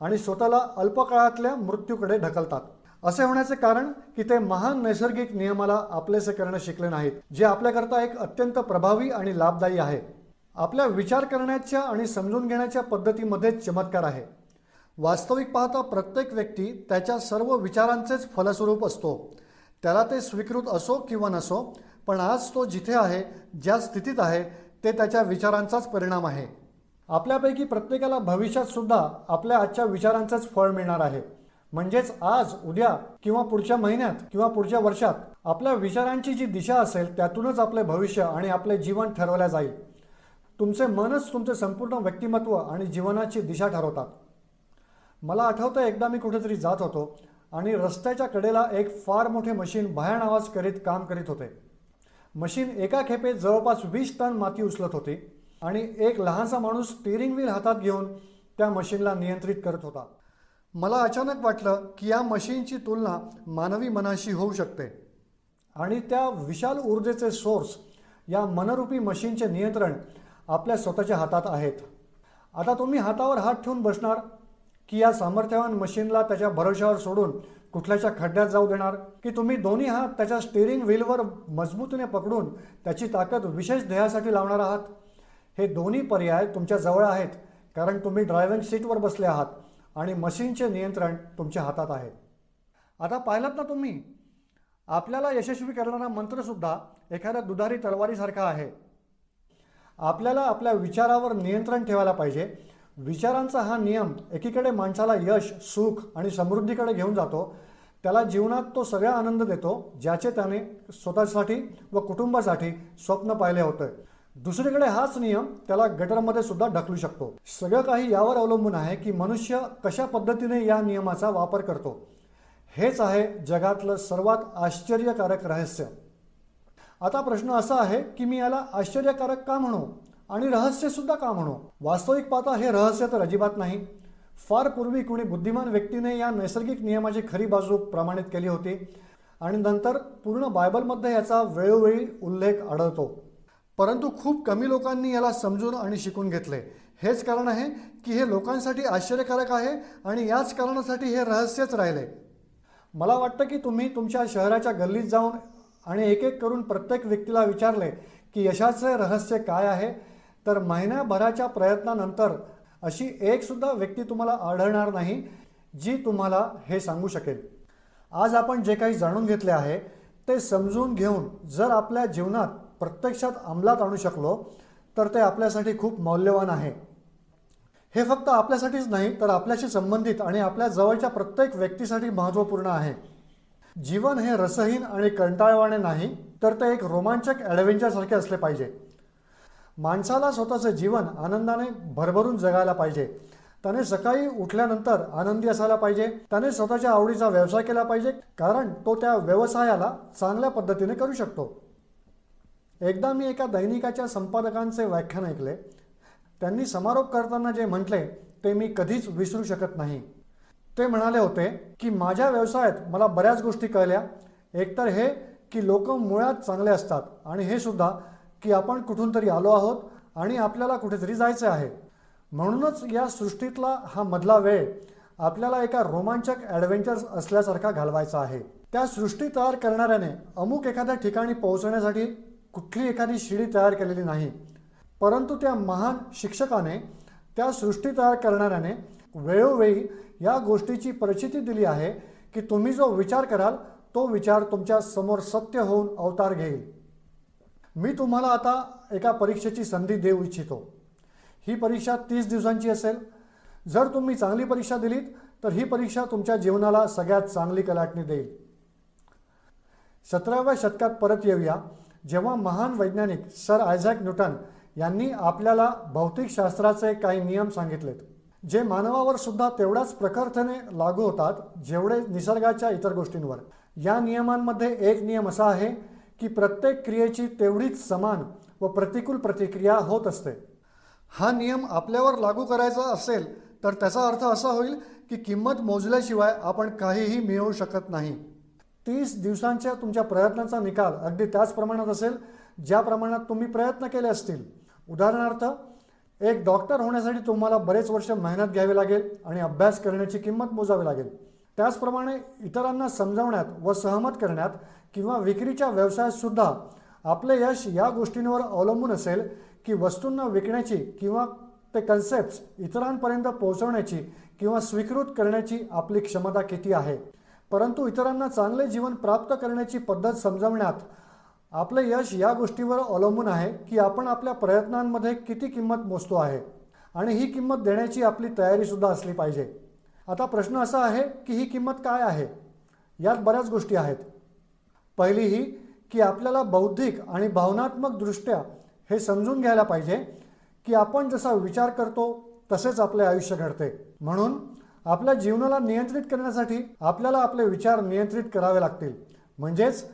आणि स्वतःला अल्पकाळातल्या मृत्यूकडे ढकलतात. असे होण्याचे कारण की ते महान नैसर्गिक नियमाला आपलेसे करणं शिकले नाहीत, जे आपल्याकरता एक अत्यंत प्रभावी आणि लाभदायी आहे. आपल्या विचार करण्याच्या आणि समजून घेण्याच्या पद्धतीमध्ये चमत्कार आहे. वास्तविक पाहता प्रत्येक व्यक्ती त्याच्या सर्व विचारांचेच फलस्वरूप असतो. त्याला ते स्वीकृत असो किंवा नसो, पण आज तो जिथे आहे, ज्या स्थितीत आहे, ते त्याच्या विचारांचाच परिणाम आहे. आपल्यापैकी प्रत्येकाला भविष्यात सुद्धा आपल्या आजच्या विचारांचंच फळ मिळणार आहे. म्हणजेच आज, उद्या किंवा पुढच्या महिन्यात किंवा पुढच्या वर्षात आपल्या विचारांची जी दिशा असेल त्यातूनच आपले भविष्य आणि आपले जीवन ठरवले जाईल. तुमचे मनच तुमचे संपूर्ण व्यक्तिमत्व आणि जीवनाची दिशा ठरवतात. मला आठवतं एकदा मी कुठेतरी जात होतो आणि रस्त्याच्या कडेला एक फार मोठे मशीन भयान आवाज करीत काम करीत होते. मशीन एका खेपेत जवळपास 20 टन माती उचलत होती आणि एक लहानसा माणूस स्टीअरिंग व्हील हातात घेऊन त्या मशीनला नियंत्रित करत होता. मला अचानक वाटलं की या मशीनची तुलना मानवी मनाशी होऊ शकते आणि त्या विशाल ऊर्जेचे सोर्स या मनरूपी मशीनचे नियंत्रण आपल्या स्वतःच्या हातात आहेत. आता तुम्ही हातावर हात ठेवून बसणार की या सामर्थ्यवान मशीनला त्याच्या भरोशावर सोडून कुठल्याच्या खड्ड्यात जाऊ देणार, की तुम्ही दोन्ही हात त्याच्या स्टीअरिंग व्हीलवर मजबूतीने पकडून त्याची ताकद विशेष ध्येयासाठी लावणार आहात? हे दोन्ही पर्याय तुमच्या जवळ आहेत, कारण तुम्ही ड्रायव्हिंग सीटवर बसले आहात आणि मशीनचे नियंत्रण तुमच्या हातात आहे. आता पाहिलात ना तुम्ही, आपल्याला यशस्वी करणारा मंत्रसुद्धा एखाद्या दुधारी तलवारीसारखा आहे. आपल्याला आपल्या विचारावर नियंत्रण ठेवायला पाहिजे. विचारांचा हा नियम एकीकडे माणसाला यश, सुख आणि समृद्धीकडे घेऊन जातो. त्याला जीवनात तो सगळा आनंद देतो ज्याचे त्याने स्वतःसाठी व कुटुंबासाठी स्वप्न पाहिले होते. दुसरीकडे हाच नियम त्याला गटरमध्ये सुद्धा ढकलू शकतो. सगळं काही यावर अवलंबून आहे की मनुष्य कशा पद्धतीने या नियमाचा वापर करतो. हेच आहे जगातलं सर्वात आश्चर्यकारक रहस्य. आता प्रश्न असा आहे की मी याला आश्चर्यकारक का म्हणू आणि रहस्यसुद्धा का म्हणू? वास्तविक पाहता हे रहस्य तर अजिबात नाही. फार पूर्वी कुणी बुद्धिमान व्यक्तीने या नैसर्गिक नियमाची खरी बाजू प्रमाणित केली होती आणि नंतर पूर्ण बायबलमध्ये याचा वेळोवेळी उल्लेख आढळतो. परंतु खूप कमी लोकांनी याला समजून आणि शिकून घेतले. हेच कारण आहे की हे लोकांसाठी आश्चर्यकारक आहे आणि याच कारणासाठी हे रहस्यच राहिले. मला वाटतं की तुम्ही तुमच्या शहराच्या गल्लीत जाऊन आणि एक एक करून प्रत्येक व्यक्तीला विचारले की यशाचे रहस्य काय आहे, तर महिन्याभराच्या प्रयत्नानंतर अशी एकसुद्धा व्यक्ती तुम्हाला आढळणार नाही जी तुम्हाला हे सांगू शकेल. आज आपण जे काही जाणून घेतले आहे ते समजून घेऊन जर आपल्या जीवनात प्रत्यक्षात अंमलात आणू शकलो तर ते आपल्यासाठी खूप मौल्यवान आहे. हे फक्त आपल्यासाठीच नाही तर आपल्याशी संबंधित आणि आपल्या जवळच्या प्रत्येक व्यक्तीसाठी महत्त्वपूर्ण आहे. जीवन हे रसहीन आणि कंटाळवाणे नाही, तर ते एक रोमांचक ॲडव्हेंचरसारखे असले पाहिजे. माणसाला स्वतःचे जीवन आनंदाने भरभरून जगायला पाहिजे. त्याने सकाळी उठल्यानंतर आनंदी असायला पाहिजे. त्याने स्वतःच्या आवडीचा व्यवसाय केला पाहिजे, कारण तो त्या व्यवसायाला चांगल्या पद्धतीने करू शकतो. एकदा मी एका दैनिकाच्या संपादकांचे व्याख्यान ऐकले. त्यांनी समारोप करताना जे म्हटले ते मी कधीच विसरू शकत नाही. ते म्हणाले होते की माझ्या व्यवसायात मला बऱ्याच गोष्टी कळल्या. एकतर हे की लोक मुळात चांगले असतात आणि हे सुद्धा की आपण कुठून तरी आलो आहोत आणि आपल्याला कुठेतरी जायचे आहे. म्हणूनच या सृष्टीतला हा मधला वेळ आपल्याला एका रोमांचक ॲडव्हेंचर्स असल्यासारखा घालवायचा आहे. त्या सृष्टी तयार करणाऱ्याने अमुक एखाद्या ठिकाणी पोहोचण्यासाठी कुठली एखादी शिडी तयार केलेली नाही, परंतु त्या महान शिक्षकाने, त्या सृष्टी तयार करणाऱ्याने वेळोवेळी या गोष्टीची परिचिती दिली आहे की तुम्ही जो विचार कराल तो विचार तुमच्या समोर सत्य होऊन अवतार घेईल. मी तुम्हाला आता एका परीक्षेची संधी देऊ इच्छितो. ही परीक्षा 30 दिवसांची असेल. जर तुम्ही चांगली परीक्षा दिलीत तर ही परीक्षा तुमच्या जीवनाला सगळ्यात चांगली कलाटणी देईल. 17व्या शतकात परत येऊया, जेव्हा महान वैज्ञानिक सर आयझॅक न्यूटन यांनी आपल्याला भौतिकशास्त्राचे काही नियम सांगितलेत, जे मानवावर सुद्धा तेवढ्याच प्रखरतेने लागू होतात जेवढे निसर्गाच्या इतर गोष्टींवर. या नियमांमध्ये एक नियम असा आहे की प्रत्येक क्रियेची तेवढीच समान व प्रतिकूल प्रतिक्रिया होत असते. हा नियम आपल्यावर लागू करायचा असेल तर त्याचा अर्थ असा होईल की किंमत मोजल्याशिवाय आपण काहीही मिळवू शकत नाही. 30 दिवसांच्या तुमच्या प्रयत्नांचा निकाल अगदी त्याच प्रमाणात असेल ज्या प्रमाणात तुम्ही प्रयत्न केले असतील. उदाहरणार्थ, एक डॉक्टर होण्यासाठी तुम्हाला बरेच वर्ष मेहनत घ्यावी लागेल आणि अभ्यास करण्याची किंमत मोजावी लागेल. त्याचप्रमाणे इतरांना समजावण्यात व सहमत करण्यात किंवा विक्रीच्या व्यवसायात सुद्धा आपले यश या गोष्टींवर अवलंबून असेल की वस्तूंना विकण्याची किंवा ते कन्सेप्ट्स इतरांपर्यंत पोहोचवण्याची किंवा स्वीकृत करण्याची आपली क्षमता किती आहे. परंतु इतरांना चांगले जीवन प्राप्त करण्याची पद्धत समजवण्यात आपले यश या गोष्टीवर अवलंबून आहे की आपण आपल्या प्रयत्नांमध्ये किती किंमत मोजतो आहे आणि ही किंमत देण्याची आपली तयारीसुद्धा असली पाहिजे. आता प्रश्न असा आहे की ही किंमत काय आहे. यात बऱ्याच गोष्टी आहेत. पहिली ही की आपल्याला बौद्धिक आणि भावनात्मक दृष्ट्या हे समजून घ्यायला पाहिजे की आपण जसा विचार करतो तसेच आपले आयुष्य घडते. म्हणून आपल्या जीवनाला नियंत्रित करण्यासाठी आपल्याला आपले विचार नियंत्रित करावे लागतील. म्हणजेच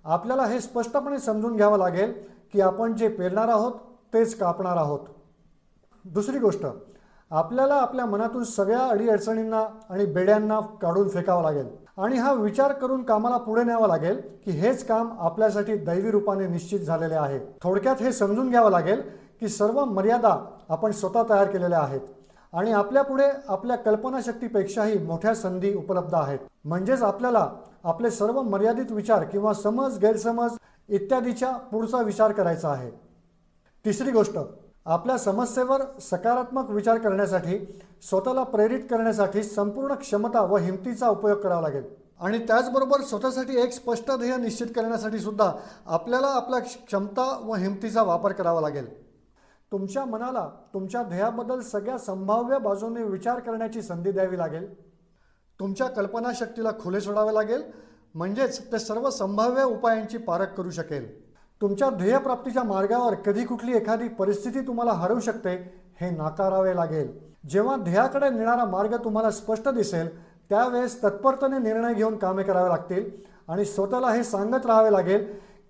आपल्याला हे स्पष्टपणे समजून घ्यावं लागेल की आपण जे पेरणार आहोत तेच कापणार आहोत. दुसरी गोष्ट, आपल्याला आपल्या मनातून सगळ्या अडीअडचणींना आणि बेड्यांना काढून फेकावं लागेल आणि हा विचार करून कामाला पुढे न्यावं लागेल की हेच काम आपल्यासाठी दैवी रूपाने निश्चित झालेले आहे. थोडक्यात हे समजून घ्यावं लागेल की सर्व मर्यादा आपण स्वतः तयार केलेल्या आहेत आणि आपल्यापुढे आपल्या कल्पनाशक्तीपेक्षाही मोठ्या संधी उपलब्ध आहेत. म्हणजेच आपल्याला आपले सर्व मर्यादित विचार किंवा समज, गैरसमज इत्यादीच्या पुढचा विचार करायचा आहे. तिसरी गोष्ट, आपल्या समस्येवर सकारात्मक विचार करण्यासाठी स्वतःला प्रेरित करण्यासाठी संपूर्ण क्षमता व हिमतीचा उपयोग करावा लागेल आणि त्याचबरोबर स्वतःसाठी एक स्पष्ट ध्येय निश्चित करण्यासाठी सुद्धा आपल्याला आपल्या क्षमता व हिमतीचा वापर करावा लागेल. तुमच्या मनाला तुमच्या ध्येयाबद्दल सगळ्या संभाव्य बाजूने विचार करण्याची संधी द्यावी लागेल. तुमच्या कल्पनाशक्तीला खुले सोडावे लागेल, म्हणजेच ते सर्व संभाव्य उपायांची पारख करू शकेल. तुमच्या ध्येयप्राप्तीच्या मार्गावर कधी कुठली एखादी परिस्थिती तुम्हाला हरवू शकते हे नाकारावे लागेल. जेव्हा ध्येयाकडे नेणारा मार्ग तुम्हाला स्पष्ट दिसेल त्यावेळेस तत्परतेने निर्णय घेऊन कामे करावे लागतील आणि स्वतःला हे सांगत राहावे लागेल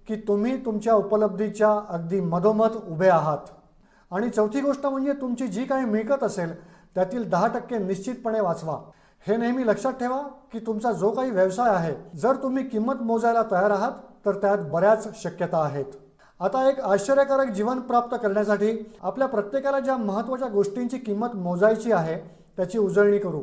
की तुम्ही तुमच्या उपलब्धीच्या अगदी मधोमध उभे आहात. आणि चौथी गोष्ट म्हणजे तुमची जी काही मिळकत असेल त्यातील 10% निश्चितपणे वाचवा. हे नेहमी लक्षात ठेवा की तुमचा जो काही व्यवसाय आहे, जर तुम्ही किंमत मोजायला तयार आहात तर त्यात बऱ्याच शक्यता आहेत. आता एक आश्चर्यकारक जीवन प्राप्त करण्यासाठी आपल्या प्रत्येकाला ज्या महत्त्वाच्या गोष्टींची किंमत मोजायची आहे त्याची उजळणी करू.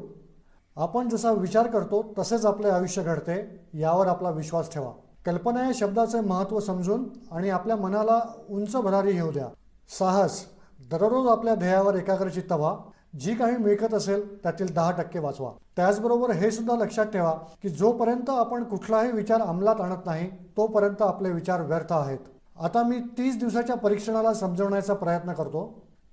आपण जसा विचार करतो तसेच आपले आयुष्य घडते यावर आपला विश्वास ठेवा. कल्पना या शब्दाचे महत्त्व समजून आणि आपल्या मनाला उंच भरारी घेऊ द्या. साहस, दररोज आपल्या ध्येयावर एकाग्रचित्त व्हा. जी काही मिळकत असेल त्यातील 10% वाचवा. त्याचबरोबर हे सुद्धा लक्षात ठेवा की जोपर्यंत आपण कुठलाही विचार अंमलात आणत नाही तोपर्यंत आपले विचार व्यर्थ आहेत. आता मी 30 दिवसाच्या परीक्षणाला समजवण्याचा प्रयत्न करतो.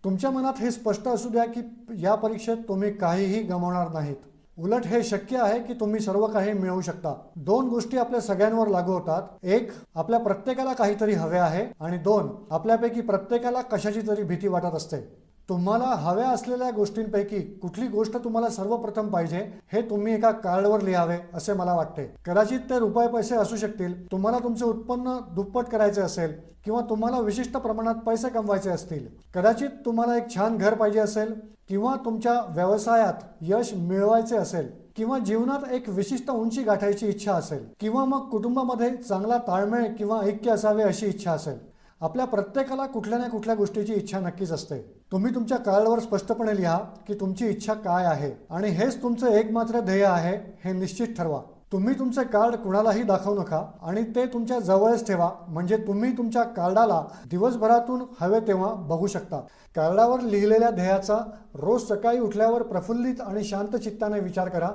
तुमच्या मनात हे स्पष्ट असू द्या की या परीक्षेत तुम्ही काहीही गमावणार नाहीत. उलट हे शक्य आहे की तुम्ही सर्व काही मिळवू शकता. 2 गोष्टी आपल्या सगळ्यांवर लागू होतात. 1, आपल्या प्रत्येकाला काहीतरी हवे आहे आणि 2, आपल्यापैकी प्रत्येकाला कशाची तरी भीती वाटत असते. तुम्हाला हव्या असलेल्या गोष्टींपैकी कुठली गोष्ट तुम्हाला सर्वप्रथम पाहिजे हे तुम्ही एका कार्डवर लिहावे असे मला वाटते. कदाचित ते रुपये पैसे असू शकतील, तुम्हाला तुमचे उत्पन्न दुप्पट करायचे असेल किंवा तुम्हाला विशिष्ट प्रमाणात पैसे कमवायचे असतील. कदाचित तुम्हाला एक छान घर पाहिजे असेल किंवा तुमच्या व्यवसायात यश मिळवायचे असेल किंवा जीवनात एक विशिष्ट उंची गाठायची इच्छा असेल किंवा मग कुटुंबामध्ये चांगला ताळमेळ किंवा ऐक्य असावे अशी इच्छा असेल. आपल्या प्रत्येकाला कुठल्या ना कुठल्या गोष्टीची इच्छा नक्कीच असते. तुम्ही तुमच्या कार्डवर स्पष्टपणे लिहा की तुमची इच्छा काय आहे आणि हेच तुमचे एकमात्र ध्येय आहे हे निश्चित ठरवा. तुम्ही तुमचे कार्ड कुणालाही दाखवू नका आणि ते तुमच्या जवळच ठेवा, म्हणजे तुम्ही तुमच्या कार्डाला दिवसभरातून हवे तेव्हा बघू शकता. कार्डावर लिहिलेल्या ध्येयाचा रोज सकाळी उठल्यावर प्रफुल्लित आणि शांत चित्ताने विचार करा.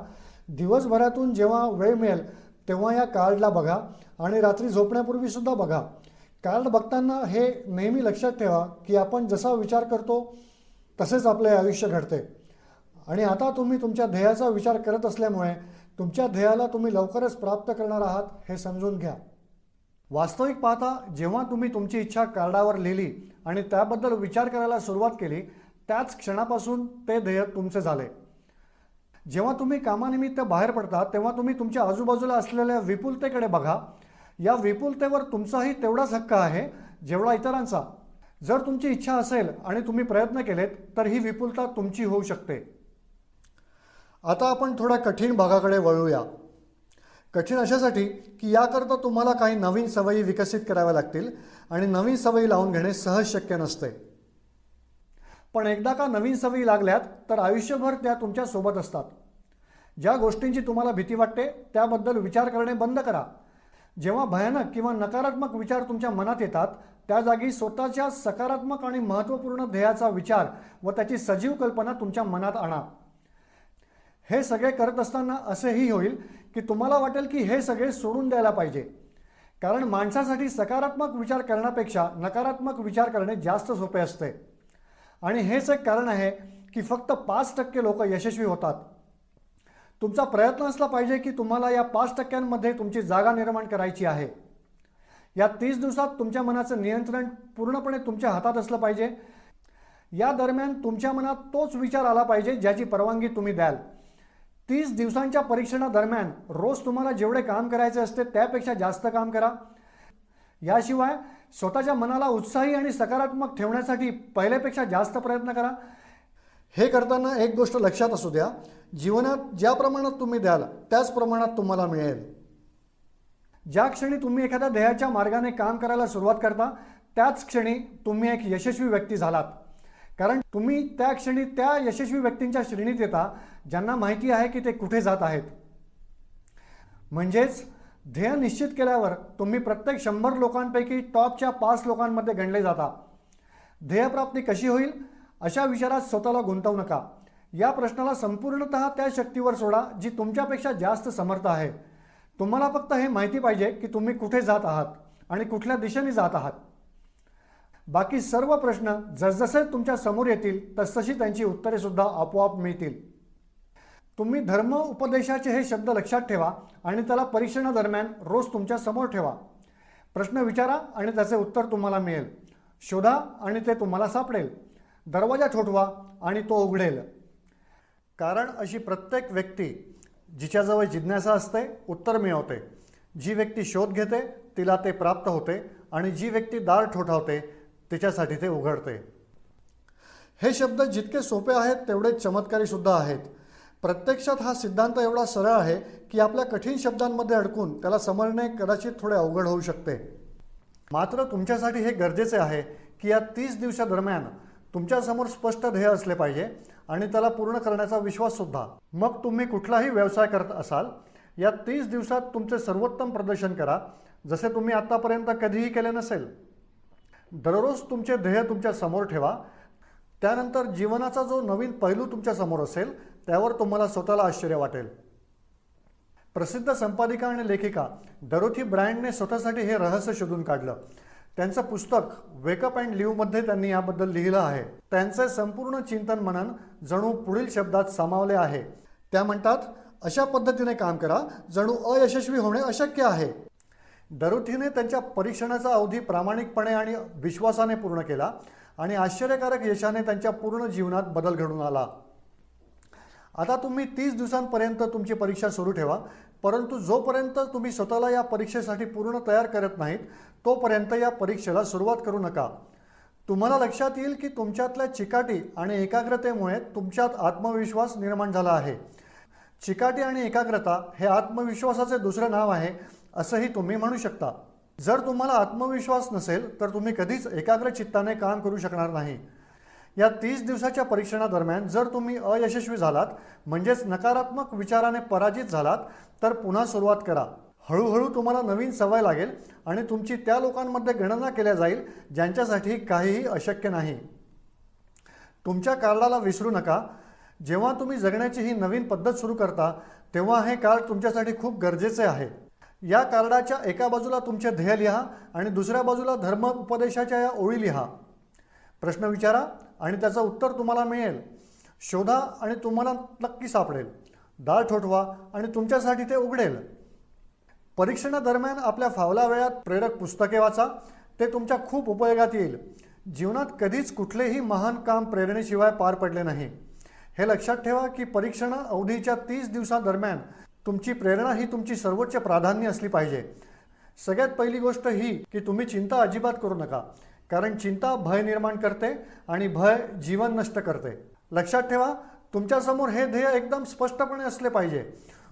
दिवसभरातून जेव्हा वेळ मिळेल तेव्हा या कार्डला बघा आणि रात्री झोपण्यापूर्वी सुद्धा बघा. कार्ड बघताना हे नेहमी लक्षात ठेवा की आपण जसा विचार करतो तसेच आपले आयुष्य घडते. आणि आता तुम्ही तुमच्या ध्येयाचा विचार करत असल्यामुळे तुमच्या ध्येयाला तुम्ही लवकरच प्राप्त करणार आहात हे समजून घ्या. वास्तविक पाहता जेव्हा तुम्ही तुमची इच्छा कार्डावर लिहिली आणि त्याबद्दल विचार करायला सुरुवात केली त्याच क्षणापासून ते ध्येय तुमचे झाले. जेव्हा तुम्ही कामानिमित्त बाहेर पडता तेव्हा तुम्ही तुमच्या आजूबाजूला असलेल्या विपुलतेकडे बघा. या विपुलतेवर तुमचाही तेवढाच हक्क आहे जेवढा इतरांचा. जर तुमची इच्छा असेल आणि तुम्ही प्रयत्न केलेत तर ही विपुलता तुमची होऊ शकते. आता आपण थोड्या कठीण भागाकडे वळूया. कठीण अशासाठी की याकरता तुम्हाला काही नवीन सवयी विकसित कराव्या लागतील आणि नवीन सवयी लावून घेणे सहज शक्य नसते. पण एकदा का नवीन सवयी लागल्यात तर आयुष्यभर त्या तुमच्या सोबत असतात. ज्या गोष्टींची तुम्हाला भीती वाटते त्याबद्दल विचार करणे बंद करा. जेव्हा भयानक किंवा नकारात्मक विचार तुमच्या मनात येतात त्या जागी स्वतःच्या सकारात्मक आणि महत्त्वपूर्ण ध्येयाचा विचार व त्याची सजीव कल्पना तुमच्या मनात आणा. हे सगळे करत असताना असेही होईल की तुम्हाला वाटेल की हे सगळे सोडून द्यायला पाहिजे, कारण माणसासाठी सकारात्मक विचार करण्यापेक्षा नकारात्मक विचार करणे जास्त सोपे असते. आणि हेच एक कारण आहे की फक्त 5% लोक यशस्वी होतात. तुमचा प्रयत्न असला पाहिजे की तुम्हाला या 5%मध्ये तुमची जागा निर्माण करायची आहे. या 30 दिवसात तुमच्या मनाचं नियंत्रण पूर्णपणे तुमच्या हातात असलं पाहिजे. या दरम्यान तुमच्या मनात तोच विचार आला पाहिजे ज्याची परवानगी तुम्ही द्याल. 30 दिवसांच्या परीक्षणादरम्यान रोज तुम्हाला जेवढे काम करायचे असते त्यापेक्षा जास्त काम करा. याशिवाय स्वतःच्या मनाला उत्साही आणि सकारात्मक ठेवण्यासाठी पहिल्यापेक्षा जास्त प्रयत्न करा. हे करताना एक गोष्ट लक्षात असू द्या, जीवनात ज्या प्रमाणात तुम्ही द्याल त्याच प्रमाणात तुम्हाला मिळेल. ज्या क्षणी तुम्ही एखाद्या ध्येयाच्या मार्गाने काम करायला सुरुवात करता त्याच क्षणी तुम्ही एक यशस्वी व्यक्ती झालात, कारण तुम्ही त्या क्षणी त्या यशस्वी व्यक्तींच्या श्रेणीत येता ज्यांना माहिती आहे की ते कुठे जात आहेत. म्हणजेच ध्येय निश्चित केल्यावर तुम्ही प्रत्येक 100 लोकांपैकी टॉपच्या 5 लोकांमध्ये गणले जाता. ध्येयप्राप्ती कशी होईल अशा विचारात स्वतःला गुंतवू नका. या प्रश्नाला संपूर्णतः त्या शक्तीवर सोडा जी तुमच्यापेक्षा जास्त समर्थ आहे. तुम्हाला फक्त हे माहिती पाहिजे की तुम्ही कुठे जात आहात आणि कुठल्या दिशेने जात आहात. बाकी सर्व प्रश्न जसजसे तुमच्या समोर येतील तसतशी त्यांची उत्तरे सुद्धा आपोआप मिळतील. तुम्ही धर्म उपदेशाचे हे शब्द लक्षात ठेवा आणि त्याला परीक्षणादरम्यान रोज तुमच्या समोर ठेवा. प्रश्न विचारा आणि त्याचे उत्तर तुम्हाला मिळेल. शोधा आणि ते तुम्हाला सापडेल. दरवाजा ठोठवा आणि तो उघडेल. कारण अशी प्रत्येक व्यक्ती जिच्याजवळ जिज्ञासा असते उत्तर मिळवते. जी व्यक्ती शोध घेते तिला ते प्राप्त होते आणि जी व्यक्ती दार ठोठावते तिच्यासाठी ते उघडते. हे शब्द जितके सोपे आहेत तेवढे चमत्कारी सुद्धा आहेत. प्रत्यक्षात हा सिद्धांत एवढा सरळ आहे की आपल्या कठीण शब्दांमध्ये अडकून त्याला समजणे कदाचित थोडे अवघड होऊ शकते. मात्र तुमच्यासाठी हे गरजेचे आहे की या 30 दिवसादरम्यान तुमच्यासमोर स्पष्ट ध्येय असले पाहिजे आणि त्याला पूर्ण करण्याचा विश्वाससुद्धा. मग तुम्ही कुठलाही व्यवसाय करत असाल या 30 दिवसात तुमचे सर्वोत्तम प्रदर्शन करा जसे तुम्ही आत्तापर्यंत कधीही केले नसेल. दररोज तुमचे ध्येय तुमच्या समोर ठेवा. त्यानंतर जीवनाचा जो नवीन पैलू तुमच्या समोर असेल त्यावर तुम्हाला स्वतःला आश्चर्य वाटेल. प्रसिद्ध संपादिका आणि लेखिका डरोथी ब्रायंडने स्वतःसाठी हे रहस्य शोधून काढलं. त्यांचं पुस्तक वेकअप अँड लिव्हमध्ये त्यांनी याबद्दल लिहिलं आहे. त्यांचे संपूर्ण चिंतन मनन जणू पुढील शब्दात सामावले आहे. त्या म्हणतात, अशा पद्धतीने काम करा जणू अयशस्वी होणे अशक्य आहे. डरोथीने त्यांच्या परीक्षणाचा अवधी प्रामाणिकपणे आणि विश्वासाने पूर्ण केला आणि आश्चर्यकारक यशाने त्यांच्या पूर्ण जीवनात बदल घडून आला. आता तुम्ही 30 दिवसांपर्यंत तुमची परीक्षा सुरू ठेवा, परंतु जोपर्यंत तुम्ही स्वतःला या परीक्षेसाठी पूर्ण तयार करत नाहीत तोपर्यंत या परीक्षेला सुरुवात करू नका. तुम्हाला लक्षात येईल की तुमच्यातल्या चिकाटी आणि एकाग्रतेमुळे तुमच्यात आत्मविश्वास निर्माण झाला आहे. चिकाटी आणि एकाग्रता हे आत्मविश्वासाचे दुसरे नाव आहे असंही तुम्ही म्हणू शकता. जर तुम्हाला आत्मविश्वास नसेल तर तुम्ही कधीच एकाग्र चित्ताने काम करू शकणार नाही. या 30 दिवसाच्या परीक्षणादरम्यान जर तुम्ही अयशस्वी झालात म्हणजेच नकारात्मक विचाराने पराजित झालात तर पुन्हा सुरुवात करा. हळूहळू तुम्हाला नवीन सवय लागेल आणि तुमची त्या लोकांमध्ये गणना केल्या जाईल ज्यांच्यासाठी काहीही अशक्य नाही. तुमच्या कार्डाला विसरू नका. जेव्हा तुम्ही जगण्याची ही नवीन पद्धत सुरू करता तेव्हा हे कार्ड तुमच्यासाठी खूप गरजेचे आहे. या कार्डाच्या एका बाजूला तुमचे ध्येय लिहा आणि दुसऱ्या बाजूला धर्म उपदेशाच्या या ओळी लिहा. प्रश्न विचारा आणि त्याचं उत्तर तुम्हाला मिळेल. शोधा आणि तुम्हाला नक्की सापडेल. दार ठोठवा आणि तुमच्यासाठी ते उघडेल. परीक्षणादरम्यान आपल्या फावल्या वेळात प्रेरक पुस्तके वाचा. ते तुमच्या खूप उपयोगात येईल. जीवनात कधीच कुठलेही महान काम प्रेरणेशिवाय पार पडले नाही. हे लक्षात ठेवा की परीक्षण अवधीच्या 30 दिवसादरम्यान तुमची प्रेरणा ही तुमची सर्वोच्च प्राधान्य असली पाहिजे. सगळ्यात पहिली गोष्ट ही की तुम्ही चिंता अजिबात करू नका. कारण चिंता भय निर्माण करते आणि भय जीवन नष्ट करते. लक्षात ठेवा, तुमच्यासमोर हे ध्येय एकदम स्पष्टपणे असले पाहिजे.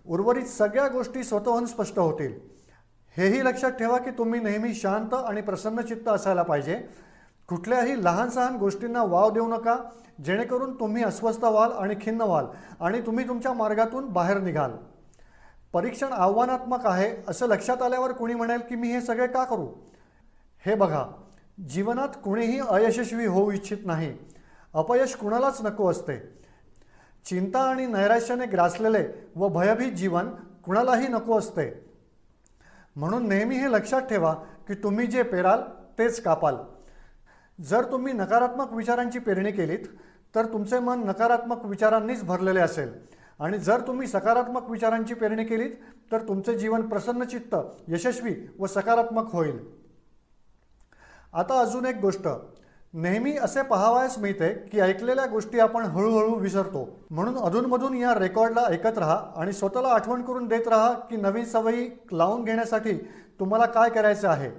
उर्वरित सगळ्या गोष्टी स्वतःहून स्पष्ट होतील. हेही लक्षात ठेवा की तुम्ही नेहमी शांत आणि प्रसन्नचित्त असायला पाहिजे. कुठल्याही लहान सहान गोष्टींना वाव देऊ नका, जेणेकरून तुम्ही अस्वस्थ व्हाल आणि खिन्न व्हाल आणि तुम्ही तुमच्या मार्गातून बाहेर निघाल. परीक्षण आव्हानात्मक आहे असं लक्षात आल्यावर कोणी म्हणेल की मी हे सगळे का करू? हे बघा, जीवनात कुणीही अयशस्वी होऊ इच्छित नाही. अपयश कुणालाच नको असते. चिंता आणि नैराश्याने ग्रासलेले व भयभीत जीवन कुणालाही नको असते. म्हणून नेहमी हे लक्षात ठेवा की तुम्ही जे पेराल तेच कापाल. जर तुम्ही नकारात्मक विचारांची पेरणी केलीत तर तुमचे मन नकारात्मक विचारांनीच भरलेले असेल आणि जर तुम्ही सकारात्मक विचारांची पेरणी केलीत तर तुमचे जीवन प्रसन्नचित्त, यशस्वी व सकारात्मक होईल. आता अजून एक गोष्ट, नेहमी असे पाहावयास मिळते की ऐकलेल्या गोष्टी आपण हळूहळू विसरतो. म्हणून अधूनमधून या रेकॉर्डला ऐकत राहा आणि स्वतःला आठवण करून देत राहा की नवीन सवयी लावून घेण्यासाठी तुम्हाला काय करायचे आहे.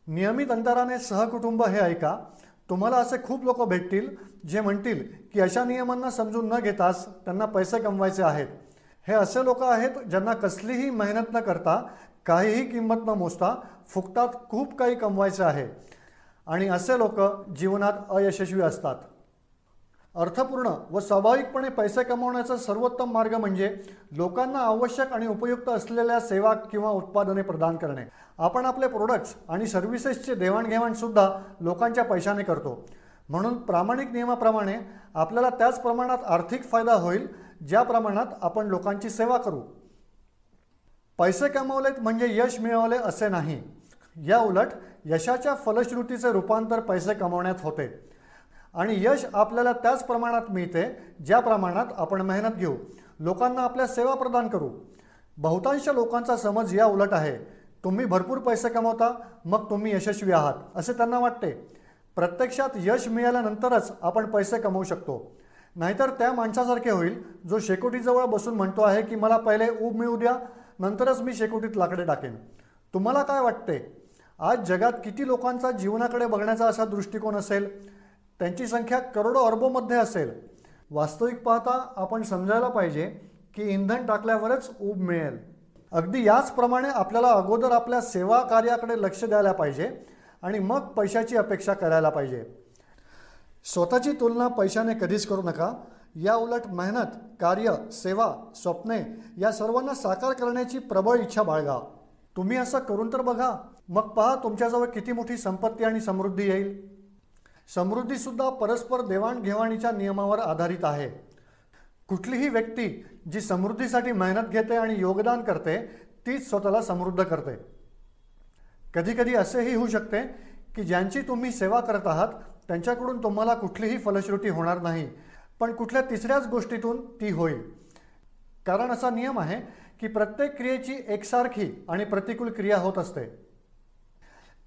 नियमित अंतराने सहकुटुंब हे ऐका. तुम्हाला असे खूप लोक भेटतील जे म्हणतील की अशा नियमांना समजून न घेताच त्यांना पैसे कमवायचे आहेत. हे असे लोक आहेत ज्यांना कसलीही मेहनत न करता, काहीही किंमत न मोजता फुकटात खूप काही कमवायचे आहे आणि असे लोक जीवनात अयशस्वी असतात. अर्थपूर्ण व स्वाभाविकपणे पैसे कमवण्याचा सर्वोत्तम मार्ग म्हणजे लोकांना आवश्यक आणि उपयुक्त असलेल्या सेवा किंवा उत्पादने प्रदान करणे. आपण आपले प्रोडक्ट्स आणि सर्व्हिसेसचे देवाणघेवाणसुद्धा लोकांच्या पैशाने करतो. म्हणून प्रामाणिक नियमाप्रमाणे आपल्याला त्याच प्रमाणात आर्थिक फायदा होईल ज्या प्रमाणात आपण लोकांची सेवा करू. पैसे कमवलेत म्हणजे यश मिळवले असे नाही. या उलट यशाच्या फलश्रुतीचे रूपांतर पैसे कमवण्यात होते आणि यश आपल्याला त्याच प्रमाणात मिळते ज्या प्रमाणात आपण मेहनत घेऊ, लोकांना आपल्या सेवा प्रदान करू. बहुतांश लोकांचा समज या उलट आहे. तुम्ही भरपूर पैसे कमवता मग तुम्ही यशस्वी आहात असे त्यांना वाटते. प्रत्यक्षात यश मिळाल्यानंतरच आपण पैसे कमवू शकतो. नाहीतर त्या माणसासारखे होईल जो शेकोटीजवळ बसून म्हणतो आहे की मला पहिले ऊब मिळू द्या, नंतरच मी शेकोटीत लाकडे टाकेन. तुम्हाला काय वाटते, आज जगात किती लोकांचा जीवनाकडे बघण्याचा असा दृष्टिकोन असेल? त्यांची संख्या करोडो अरबोमध्ये असेल. वास्तविक पाहता आपण समजायला पाहिजे की इंधन टाकल्यावरच ऊब मिळेल. अगदी याचप्रमाणे आपल्याला अगोदर आपल्या सेवा कार्याकडे लक्ष द्यायला पाहिजे आणि मग पैशाची अपेक्षा करायला पाहिजे. स्वतःची तुलना पैशाने कधीच करू नका. या उलट मेहनत, कार्य, सेवा, स्वप्ने या सर्वांना साकार करण्याची प्रबळ इच्छा बाळगा. तुम्ही असं करून तर बघा, मग पहा तुमच्याजवळ किती मोठी संपत्ती आणि समृद्धी येईल. समृद्धीसुद्धा परस्पर देवाणघेवाणीच्या नियमावर आधारित आहे. कुठलीही व्यक्ती जी समृद्धीसाठी मेहनत घेते आणि योगदान करते तीच स्वतःला समृद्ध करते. कधीकधी असेही होऊ शकते की ज्यांची तुम्ही सेवा करत आहात त्यांच्याकडून तुम्हाला कुठलीही फलश्रुती होणार नाही, पण कुठल्या तिसऱ्याच गोष्टीतून ती होईल. कारण असा नियम आहे की प्रत्येक क्रियेची एकसारखी आणि प्रतिकूल क्रिया होत असते.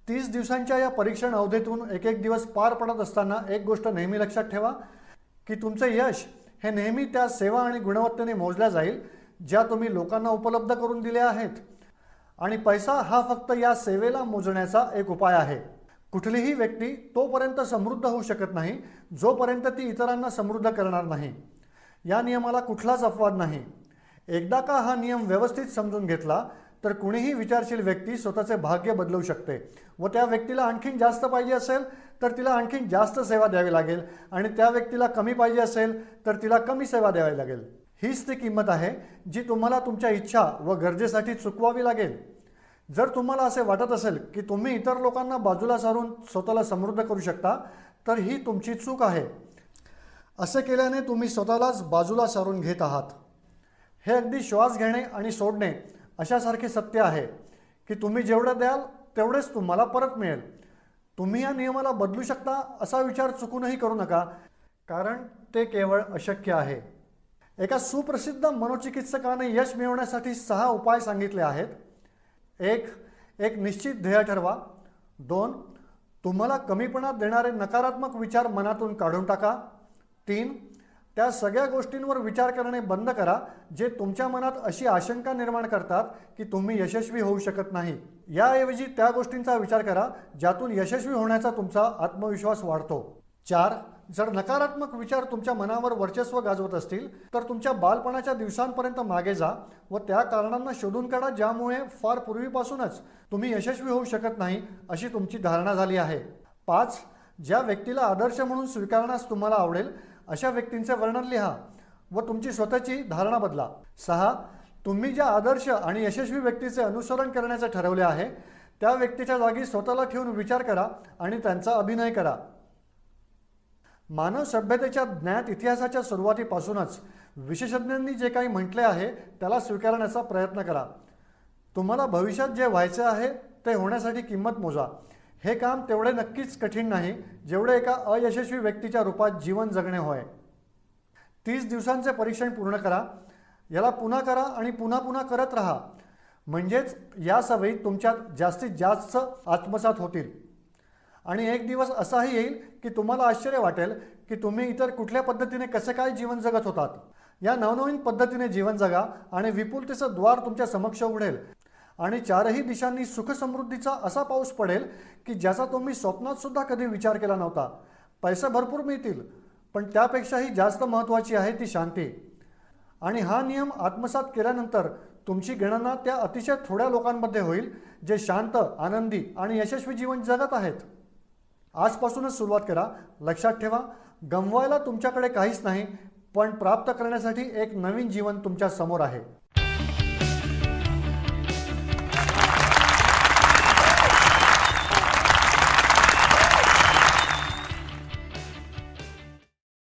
30 दिवसांच्या या परीक्षण अवधीतून एक एक दिवस पार पडत असताना एक गोष्ट नेहमी लक्षात ठेवा की तुमचे यश हे नेहमी त्या सेवा आणि गुणवत्तेने मोजल्या जाईल ज्या तुम्ही लोकांना उपलब्ध करून दिल्या आहेत. आणि पैसा हा फक्त या सेवेला मोजण्याचा एक उपाय आहे. कुठलीही व्यक्ती तोपर्यंत समृद्ध होऊ शकत नाही जोपर्यंत ती इतरांना समृद्ध करणार नाही. या नियमाला कुठलाच अपवाद नाही. एकदा का हा नियम व्यवस्थित समजून घेतला तर कुणीही विचारशील व्यक्ती स्वतःचे भाग्य बदलवू शकते व त्या व्यक्तीला आणखीन जास्त पाहिजे असेल तर तिला आणखीन जास्त सेवा द्यावी लागेल आणि त्या व्यक्तीला कमी पाहिजे असेल तर तिला कमी सेवा द्यावी लागेल. हीच ती किंमत आहे जी तुम्हाला तुमच्या इच्छा व गरजेसाठी चुकवावी लागेल. जर तुम्हाला असे वाटत असेल की तुम्ही इतर लोकांना बाजूला सारून स्वतःला समृद्ध करू शकता तर ही तुमची चूक आहे. असे केल्याने तुम्ही स्वतःलाच बाजूला सारून घेत आहात. हे अगदी श्वास घेणे आणि सोडणे अशासारखे सत्य आहे की तुम्ही जेवढे द्याल तेवढेच तुम्हाला परत मिळेल. तुम्ही या नियमाला बदलू शकता असा विचार चुकूनही करू नका, कारण ते केवळ अशक्य आहे. एका सुप्रसिद्ध मनोचिकित्सकाने यश मिळवण्यासाठी 6 उपाय सांगितले आहेत. 1. एक निश्चित ध्येय ठरवा. 2. तुम्हाला कमीपणा देणारे नकारात्मक विचार मनातून काढून टाका. 3. त्या सगळ्या गोष्टींवर विचार करणे बंद करा जे तुमच्या मनात अशी आशंका निर्माण करतात की तुम्ही यशस्वी होऊ शकत नाही. याऐवजी त्या गोष्टींचा विचार करा ज्यातून यशस्वी होण्याचा तुमचा आत्मविश्वास वाढतो. 4. जर नकारात्मक विचार तुमच्या मनावर वर्चस्व गाजवत असतील तर तुमच्या बालपणाच्या दिवसांपर्यंत मागे जा व त्या कारणांना शोधून काढा ज्यामुळे फार पूर्वीपासूनच तुम्ही यशस्वी होऊ शकत नाही अशी तुमची धारणा झाली आहे. 5. ज्या व्यक्तीला आदर्श म्हणून स्वीकारण्यास तुम्हाला आवडेल अशा व्यक्तींचे वर्णन लिहा व तुमची स्वतःची धारणा बदला. 6. तुम्ही ज्या आदर्श आणि यशस्वी व्यक्तीचे अनुसरण करण्याचे ठरवले आहे त्या व्यक्तीच्या जागी स्वतःला ठेवून विचार करा आणि त्यांचा अभिनय करा. मानव सभ्यतेच्या ज्ञात इतिहासाच्या सुरुवातीपासूनच विशेषज्ञांनी जे काही म्हटले आहे त्याला स्वीकारण्याचा प्रयत्न करा. तुम्हाला भविष्यात जे व्हायचे आहे ते होण्यासाठी किंमत मोजा. हे काम तेवढे नक्कीच कठीण नाही जेवढे एका अयशस्वी व्यक्तीच्या रूपात जीवन जगणे होय. 30 दिवसांचे परीक्षण पूर्ण करा. याला पुन्हा करा आणि पुन्हा पुन्हा करत राहा. म्हणजेच या सवयी तुमच्यात जास्तीत जास्त आत्मसात होतील. आणि एक दिवस असाही येईल की तुम्हाला आश्चर्य वाटेल की तुम्ही इतर कुठल्या पद्धतीने कसे काय जीवन जगत होतात. या नवनवीन पद्धतीने जीवन जगा आणि विपुलतेचं द्वार तुमच्या समक्ष उघडेल आणि चारही दिशांनी सुखसमृद्धीचा असा पाऊस पडेल की ज्याचा तुम्ही स्वप्नात सुद्धा कधी विचार केला नव्हता. पैसे भरपूर मिळतील पण त्यापेक्षाही जास्त महत्त्वाची आहे ती शांती. आणि हा नियम आत्मसात केल्यानंतर तुमची गणना त्या अतिशय थोड्या लोकांमध्ये होईल जे शांत, आनंदी आणि यशस्वी जीवन जगत आहेत. आजपासूनच सुरुवात करा. लक्षात ठेवा, गमवायला तुमच्याकडे काहीच नाही पण प्राप्त करण्यासाठी एक नवीन जीवन तुमच्या समोर आहे.